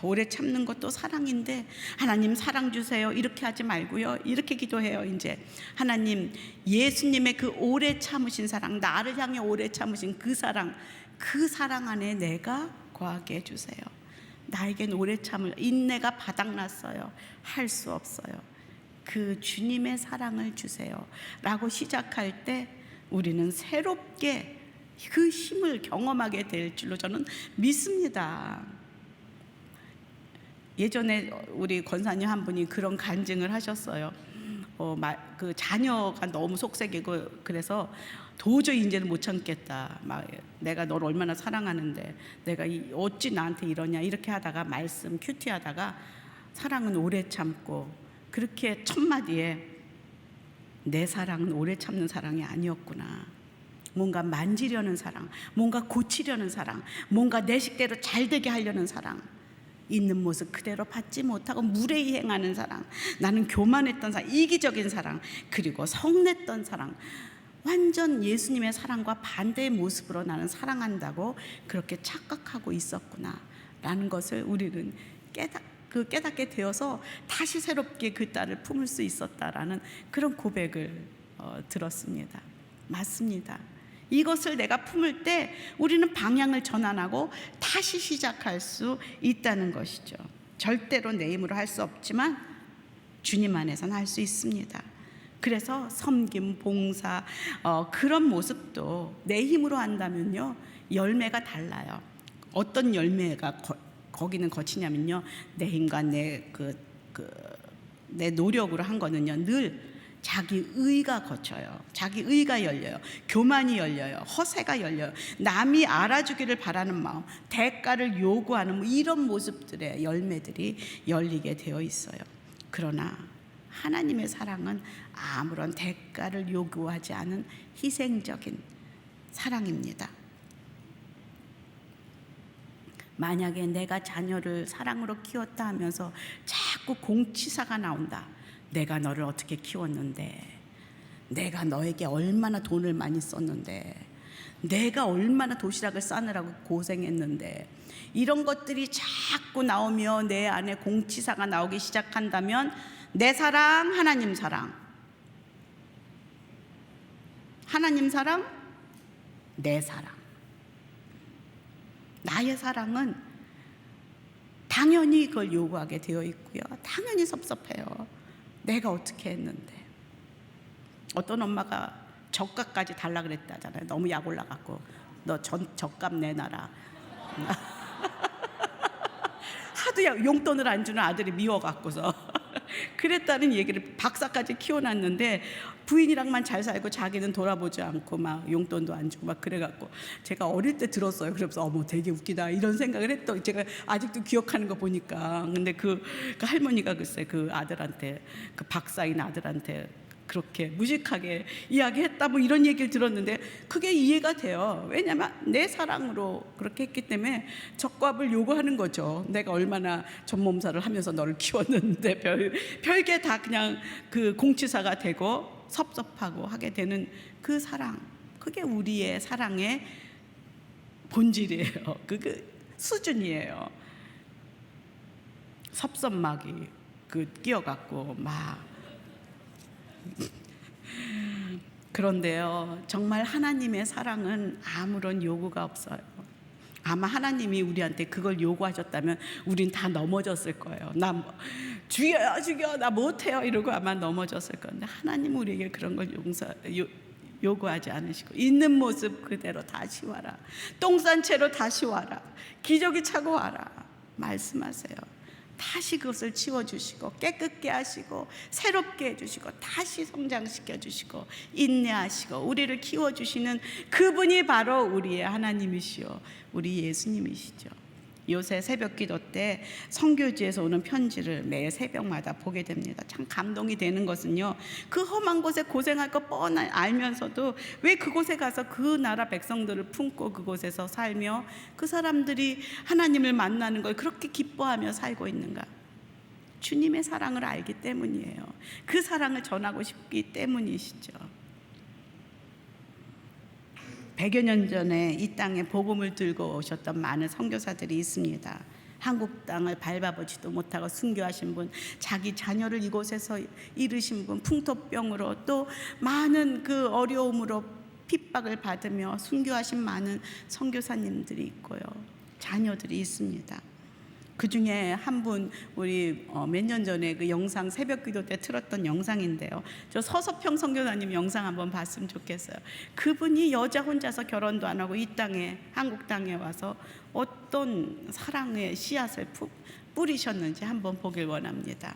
오래 참는 것도 사랑인데, 하나님 사랑 주세요 이렇게 하지 말고요, 이렇게 기도해요. 이제 하나님, 예수님의 그 오래 참으신 사랑, 나를 향해 오래 참으신 그 사랑, 그 사랑 안에 내가 거하게 해주세요. 나에겐 오래 참을 인내가 바닥났어요. 할 수 없어요. 그 주님의 사랑을 주세요 라고 시작할 때 우리는 새롭게 그 힘을 경험하게 될 줄로 저는 믿습니다. 예전에 우리 권사님 한 분이 그런 간증을 하셨어요. 그 자녀가 너무 속색이고, 그래서 도저히 이제는 못 참겠다. 내가 너를 얼마나 사랑하는데 내가 어찌 나한테 이러냐, 이렇게 하다가 말씀 큐티하다가 사랑은 오래 참고, 그렇게 첫 마디에 내 사랑은 오래 참는 사랑이 아니었구나. 뭔가 만지려는 사랑, 뭔가 고치려는 사랑, 뭔가 내 식대로 잘 되게 하려는 사랑, 있는 모습 그대로 받지 못하고 무례히 행하는 사랑, 나는 교만했던 사랑, 이기적인 사랑, 그리고 성냈던 사랑, 완전 예수님의 사랑과 반대의 모습으로 나는 사랑한다고 그렇게 착각하고 있었구나 라는 것을 우리는 깨닫게 되어서 다시 새롭게 그 딸을 품을 수 있었다라는 그런 고백을 들었습니다. 맞습니다. 이것을 내가 품을 때 우리는 방향을 전환하고 다시 시작할 수 있다는 것이죠. 절대로 내 힘으로 할 수 없지만 주님 안에서는 할 수 있습니다. 그래서 섬김, 봉사, 그런 모습도 내 힘으로 한다면요, 열매가 달라요. 어떤 열매가 거기는 거치냐면요, 내 힘과 내 노력으로 한 거는요, 늘 자기 의가 거쳐요. 자기 의가 열려요. 교만이 열려요. 허세가 열려요. 남이 알아주기를 바라는 마음, 대가를 요구하는 이런 모습들의 열매들이 열리게 되어 있어요. 그러나 하나님의 사랑은 아무런 대가를 요구하지 않은 희생적인 사랑입니다. 만약에 내가 자녀를 사랑으로 키웠다 하면서 자꾸 공치사가 나온다. 내가 너를 어떻게 키웠는데, 내가 너에게 얼마나 돈을 많이 썼는데, 내가 얼마나 도시락을 싸느라고 고생했는데, 이런 것들이 자꾸 나오며 내 안에 공치사가 나오기 시작한다면 내 사랑, 하나님 사랑, 하나님 사랑, 내 사랑, 나의 사랑은 당연히 그걸 요구하게 되어 있고요. 당연히 섭섭해요. 내가 어떻게 했는데. 어떤 엄마가 젖값까지 달라 그랬다잖아요. 너무 약 올라갔고, 너 젖값 내놔라. 하도 용돈을 안 주는 아들이 미워갖고서 그랬다는 얘기를, 박사까지 키워놨는데 부인이랑만 잘 살고 자기는 돌아보지 않고 막 용돈도 안 주고 막 그래갖고, 제가 어릴 때 들었어요. 그래서 어머 되게 웃기다 이런 생각을 했더니, 제가 아직도 기억하는 거 보니까. 근데 그 할머니가 글쎄 그 아들한테, 그 박사인 아들한테 그렇게 무식하게 이야기했다 뭐 이런 얘기를 들었는데, 그게 이해가 돼요. 왜냐하면 내 사랑으로 그렇게 했기 때문에 적값을 요구하는 거죠. 내가 얼마나 전몸살을 하면서 너를 키웠는데 별게 다 그냥 그 공치사가 되고 섭섭하고 하게 되는 그 사랑, 그게 우리의 사랑의 본질이에요. 그 수준이에요. 섭섭막이 끼어갖고 막. 그런데요, 정말 하나님의 사랑은 아무런 요구가 없어요. 아마 하나님이 우리한테 그걸 요구하셨다면 우린 다 넘어졌을 거예요. 나 죽여 나 못해요 이러고 아마 넘어졌을 건데, 하나님은 우리에게 그런 걸 요구하지 않으시고, 있는 모습 그대로 다시 와라, 똥 싼 채로 다시 와라, 기저귀 차고 와라 말씀하세요. 다시 그것을 치워주시고 깨끗게 하시고 새롭게 해주시고 다시 성장시켜 주시고 인내하시고 우리를 키워주시는 그분이 바로 우리의 하나님이시오, 우리 예수님이시죠. 요새 새벽기도 때 선교지에서 오는 편지를 매 새벽마다 보게 됩니다. 참 감동이 되는 것은요, 그 험한 곳에 고생할 거 뻔히 알면서도 왜 그곳에 가서 그 나라 백성들을 품고 그곳에서 살며 그 사람들이 하나님을 만나는 걸 그렇게 기뻐하며 살고 있는가? 주님의 사랑을 알기 때문이에요. 그 사랑을 전하고 싶기 때문이시죠. 100여 년 전에 이 땅에 복음을 들고 오셨던 많은 선교사들이 있습니다. 한국 땅을 밟아보지도 못하고 순교하신 분, 자기 자녀를 이곳에서 잃으신 분, 풍토병으로 또 많은 그 어려움으로 핍박을 받으며 순교하신 많은 선교사님들이 있고요, 자녀들이 있습니다. 그 중에 한 분, 우리 몇 년 전에 그 영상 새벽기도 때 틀었던 영상인데요, 저 서서평 선교사님 영상 한번 봤으면 좋겠어요. 그분이 여자 혼자서 결혼도 안 하고 이 땅에, 한국 땅에 와서 어떤 사랑의 씨앗을 뿌리셨는지 한번 보길 원합니다.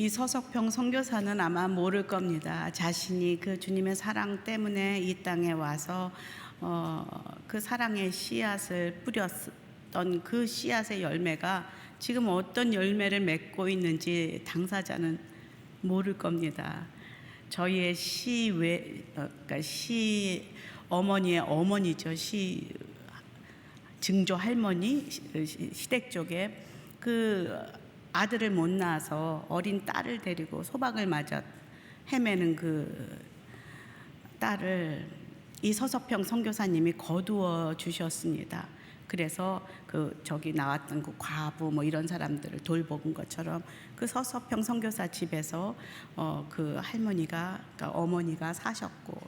이 서석평 선교사는 아마 모를 겁니다. 자신이 그 주님의 사랑 때문에 이 땅에 와서 그 사랑의 씨앗을 뿌렸던 그 씨앗의 열매가 지금 어떤 열매를 맺고 있는지 당사자는 모를 겁니다. 저희의 그러니까 시 어머니의 어머니죠. 증조 할머니 시댁 쪽에 그 아들을 못 낳아서 어린 딸을 데리고 소박을 맞아 헤매는 그 딸을 이 서석평 선교사님이 거두어 주셨습니다. 그래서 그 저기 나왔던 그 과부 뭐 이런 사람들을 돌보은 것처럼 그 서석평 선교사 집에서 그 할머니가 그러니까 어머니가 사셨고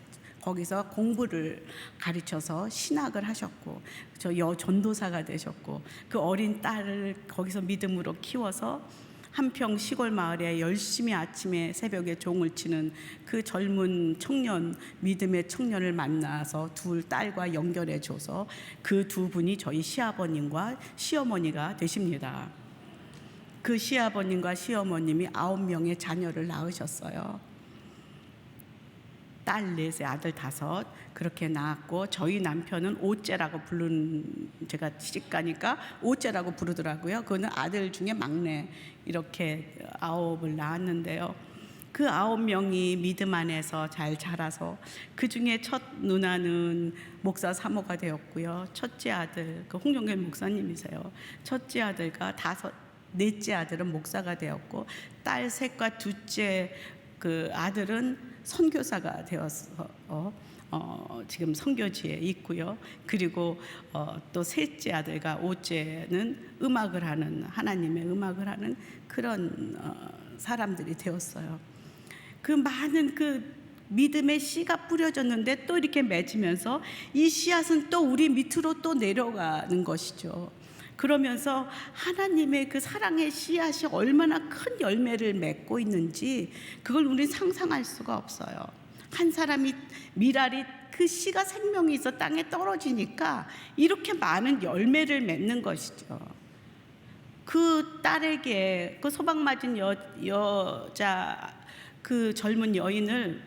거기서 공부를 가르쳐서 신학을 하셨고 저 전도사가 되셨고 그 어린 딸을 거기서 믿음으로 키워서 한평 시골 마을에 열심히 아침에 새벽에 종을 치는 그 젊은 청년, 믿음의 청년을 만나서 둘 딸과 연결해 줘서 그 두 분이 저희 시아버님과 시어머니가 되십니다. 그 시아버님과 시어머님이 9명의 자녀를 낳으셨어요. 딸 4세, 아들 5 그렇게 낳았고 저희 남편은 오째라고 부르는 제가 시집가니까 오째라고 부르더라고요. 그거는 아들 중에 막내 이렇게 9을 낳았는데요. 그 9명이 믿음 안에서 잘 자라서 그 중에 첫 누나는 목사 사모가 되었고요. 첫째 아들 그 홍종길 목사님이세요. 첫째 아들과 넷째 아들은 목사가 되었고 딸 셋과 둘째 그 아들은 선교사가 되어서 지금 선교지에 있고요. 그리고 또 셋째 아들과 오째는 음악을 하는 하나님의 음악을 하는 그런 사람들이 되었어요. 그 많은 그 믿음의 씨가 뿌려졌는데 또 이렇게 맺으면서 이 씨앗은 또 우리 밑으로 또 내려가는 것이죠. 그러면서 하나님의 그 사랑의 씨앗이 얼마나 큰 열매를 맺고 있는지 그걸 우리는 상상할 수가 없어요. 한 사람이 미랄이 그 씨가 생명이 있어 땅에 떨어지니까 이렇게 많은 열매를 맺는 것이죠. 그 딸에게 그 소박 맞은 여자 그 젊은 여인을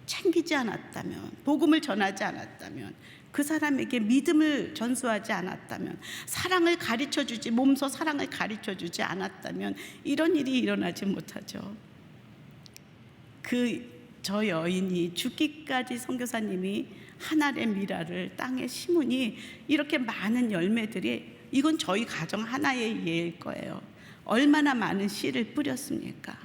챙기지 않았다면, 복음을 전하지 않았다면, 그 사람에게 믿음을 전수하지 않았다면, 사랑을 가르쳐주지, 몸소 사랑을 가르쳐주지 않았다면 이런 일이 일어나지 못하죠. 저 여인이 죽기까지 선교사님이 한 알의 미랄을 땅에 심으니 이렇게 많은 열매들이, 이건 저희 가정 하나의 예일 거예요. 얼마나 많은 씨를 뿌렸습니까?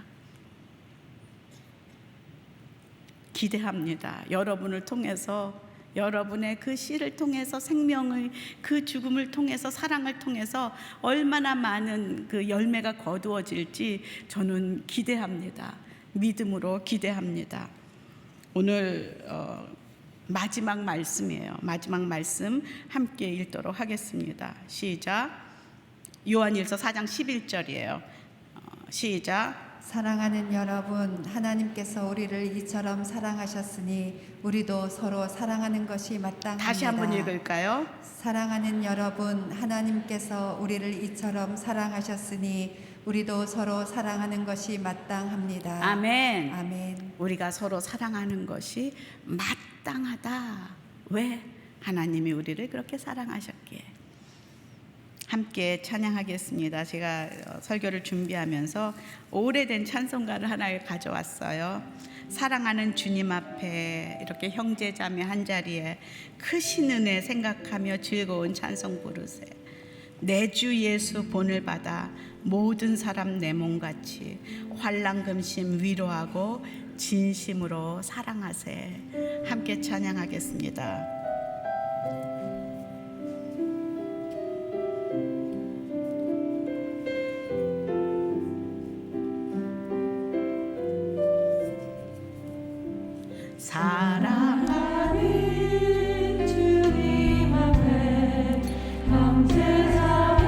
기대합니다. 여러분을 통해서, 여러분의 그 씨를 통해서, 생명을, 그 죽음을 통해서, 사랑을 통해서 얼마나 많은 그 열매가 거두어질지 저는 기대합니다. 믿음으로 기대합니다. 오늘 마지막 말씀이에요. 마지막 말씀 함께 읽도록 하겠습니다. 시작. 요한일서 4장 11절이에요. 시작. 사랑하는 여러분, 하나님께서 우리를 이처럼 사랑하셨으니 우리도 서로 사랑하는 것이 마땅합니다. 다시 한번 읽을까요? 사랑하는 여러분, 하나님께서 우리를 이처럼 사랑하셨으니 우리도 서로 사랑하는 것이 마땅합니다. 아멘. 아멘. 우리가 서로 사랑하는 것이 마땅하다. 왜? 하나님이 우리를 그렇게 사랑하셨기에. 함께 찬양하겠습니다. 제가 설교를 준비하면서 오래된 찬송가를 하나 가져왔어요. 사랑하는 주님 앞에 이렇게 형제 자매 한자리에 크신 은혜 생각하며 즐거운 찬송 부르세. 내 주 예수 본을 받아 모든 사람 내 몸같이 환난금심 위로하고 진심으로 사랑하세. 함께 찬양하겠습니다. 사랑하는 주님 앞에 형제자매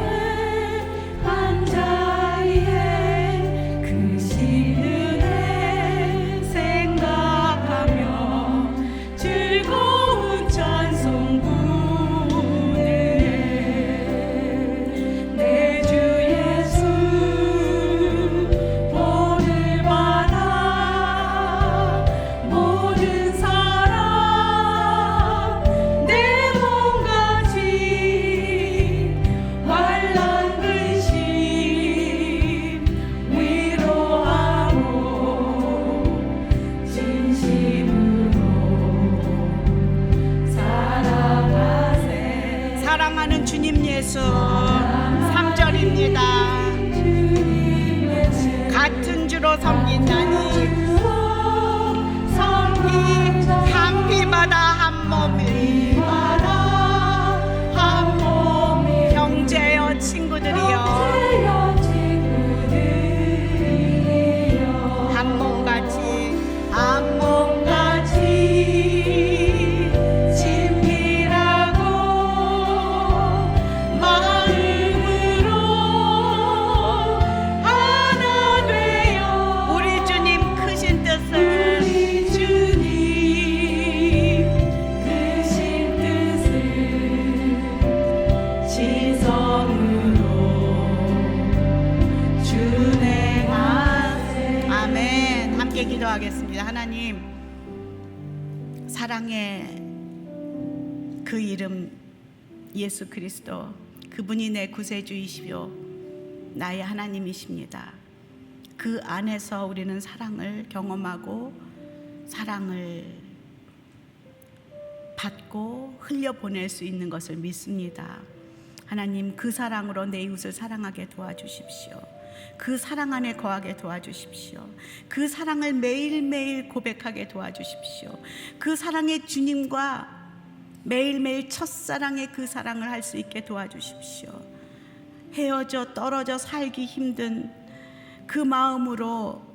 한자리에 크신 은혜 생각하며 즐거운 찬송 사랑하는 주님 예수 3절입니다. 같은 주로 섬긴다니 한 피마다 한 몸이 형제여 친구들이여 한 몸같이 친밀하고 마음으로 하나 되어 우리 주님 크신 뜻을 아멘. 함께 기도하겠습니다. 하나님, 사랑의 그 이름 예수 그리스도, 그분이 내 구세주이시오 나의 하나님이십니다. 그 안에서 우리는 사랑을 경험하고 사랑을 받고 흘려보낼 수 있는 것을 믿습니다. 하나님, 그 사랑으로 내 이웃을 사랑하게 도와주십시오. 그 사랑 안에 거하게 도와주십시오. 그 사랑을 매일매일 고백하게 도와주십시오. 그 사랑의 주님과 매일매일 첫사랑의 그 사랑을 할 수 있게 도와주십시오. 헤어져 떨어져 살기 힘든 그 마음으로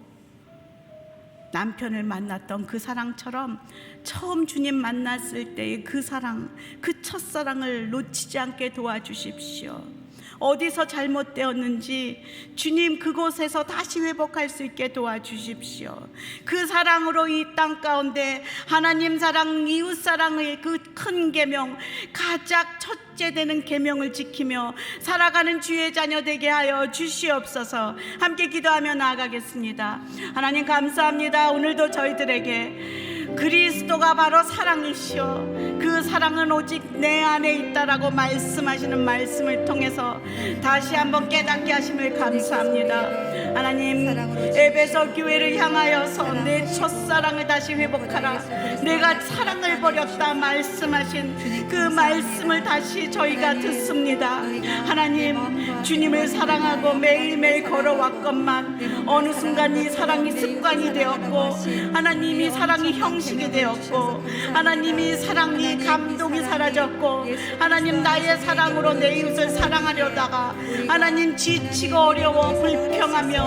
남편을 만났던 그 사랑처럼 처음 주님 만났을 때의 그 사랑, 그 첫사랑을 놓치지 않게 도와주십시오. 어디서 잘못되었는지 주님 그곳에서 다시 회복할 수 있게 도와주십시오. 그 사랑으로 이 땅 가운데 하나님 사랑, 이웃 사랑의 그 큰 계명, 가장 첫째 되는 계명을 지키며 살아가는 주의 자녀 되게 하여 주시옵소서. 함께 기도하며 나아가겠습니다. 하나님 감사합니다. 오늘도 저희들에게 그리스도가 바로 사랑이시오, 그 사랑은 오직 내 안에 있다라고 말씀하시는 말씀을 통해서 다시 한번 깨닫게 하심을 감사합니다. 하나님, 에베소 교회를 향하여서 내 첫사랑을 다시 회복하라, 내가 사랑을 버렸다 말씀하신 그 말씀을 다시 저희가 듣습니다. 하나님, 주님을 사랑하고 매일매일 걸어왔건만 어느 순간 이 사랑이 습관이 되었고, 하나님이 사랑이 형식이 되었고, 하나님이 사랑이 감동이 사라졌고, 하나님 나의 사랑으로 내 이웃을 사랑하려다가 하나님 지치고 어려워 불평하며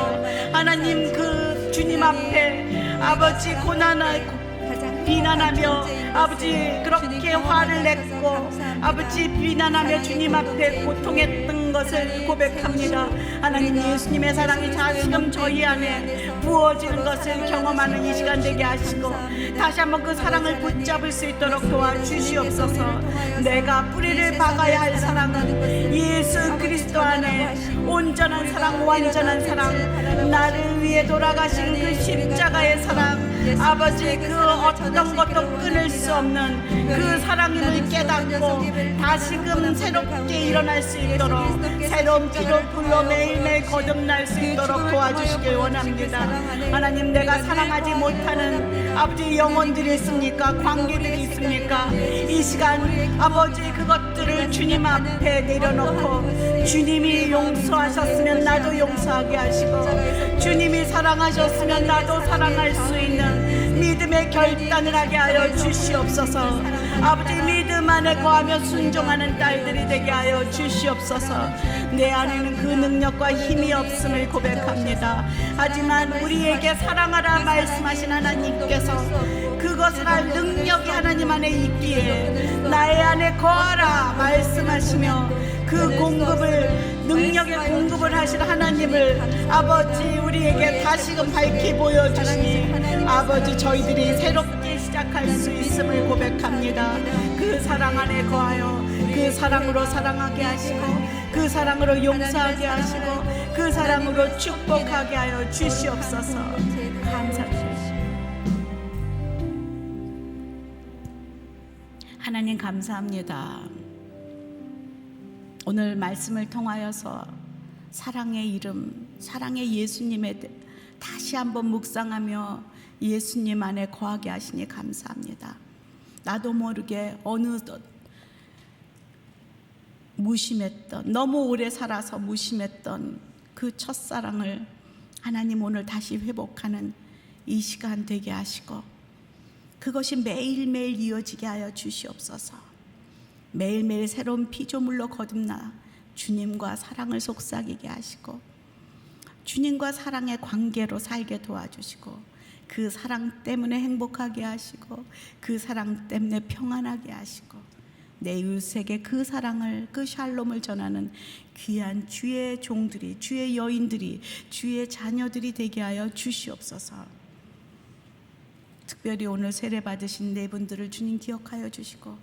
하나님 그 주님 앞에 아버지 고난하고 비난하며 아버지 그렇게 화를 냈고 아버지 비난하며 주님 앞에 고통했던 것을 고백합니다. 하나님, 예수님의 사랑이 다시금 저희 안에 부어지는 것을 경험하는 이 시간 되게 하시고 다시 한번 그 사랑을 붙잡을 수 있도록 도와주시옵소서. 내가 뿌리를 박아야 할 사랑은 예수 그리스도 안에 온전한 사랑, 완전한 사랑, 나를 위해 돌아가신 그 십자가의 사랑, 아버지 그 어떤 것도 끊을 수 없는 그 사랑임을 깨닫고 다시금 새롭게 일어날 수 있도록 새로운 피로 불러 매일매일 거듭날 수 있도록 도와주시길 원합니다. 하나님, 내가 사랑하지 못하는 아버지 영혼들이 있습니까? 관계들이 있습니까? 이 시간 아버지 그것들을 주님 앞에 내려놓고 주님이 용서하셨으면 나도 용서하게 하시고 주님이 사랑하셨으면 나도 사랑할 수 있는 믿음의 결단을 하게 하여 주시옵소서. 아버지, 믿음 안에 거하며 순종하는 딸들이 되게 하여 주시옵소서. 내 안에는 그 능력과 힘이 없음을 고백합니다. 하지만 우리에게 사랑하라 말씀하신 하나님께서 그것을 할 능력이 하나님 안에 있기에 나의 안에 거하라 말씀하시며 그 공급을, 능력의 공급을 하실 하나님을 아버지 우리에게 다시금 밝히 보여주시니 아버지 저희들이 새롭게 시작할 수 있음을 고백합니다. 그 사랑 안에 거하여 그 사랑으로 사랑하게 하시고 그 사랑으로 용서하게 하시고 그 사랑으로 축복하게 하여 주시옵소서. 감사드립니다. 하나님 감사합니다. 오늘 말씀을 통하여서 사랑의 이름, 사랑의 예수님에 다시 한번 묵상하며 예수님 안에 거하게 하시니 감사합니다. 나도 모르게 어느 무심했던, 너무 오래 살아서 무심했던 그 첫사랑을 하나님 오늘 다시 회복하는 이 시간 되게 하시고, 그것이 매일매일 이어지게 하여 주시옵소서. 매일매일 새로운 피조물로 거듭나 주님과 사랑을 속삭이게 하시고, 주님과 사랑의 관계로 살게 도와주시고, 그 사랑 때문에 행복하게 하시고, 그 사랑 때문에 평안하게 하시고, 내 이웃에게 그 사랑을, 그 샬롬을 전하는 귀한 주의 종들이, 주의 여인들이, 주의 자녀들이 되게 하여 주시옵소서. 특별히 오늘 세례 받으신 네 분들을 주님 기억하여 주시고,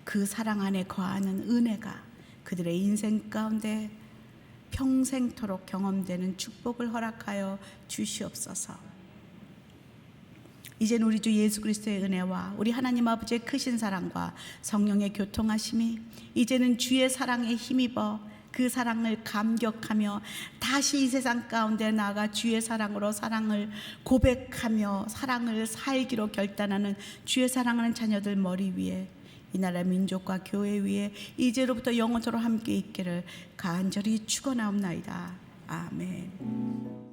그 사랑 안에 거하는 은혜가 그들의 인생 가운데 평생토록 경험되는 축복을 허락하여 주시옵소서. 이제는 우리 주 예수 그리스도의 은혜와 우리 하나님 아버지의 크신 사랑과 성령의 교통하심이 이제는 주의 사랑에 힘입어 그 사랑을 감격하며 다시 이 세상 가운데 나아가 주의 사랑으로 사랑을 고백하며 사랑을 살기로 결단하는 주의 사랑하는 자녀들 머리 위에, 이 나라 민족과 교회 위에 이제로부터 영원토록 함께 있기를 간절히 축원하옵나이다. 아멘.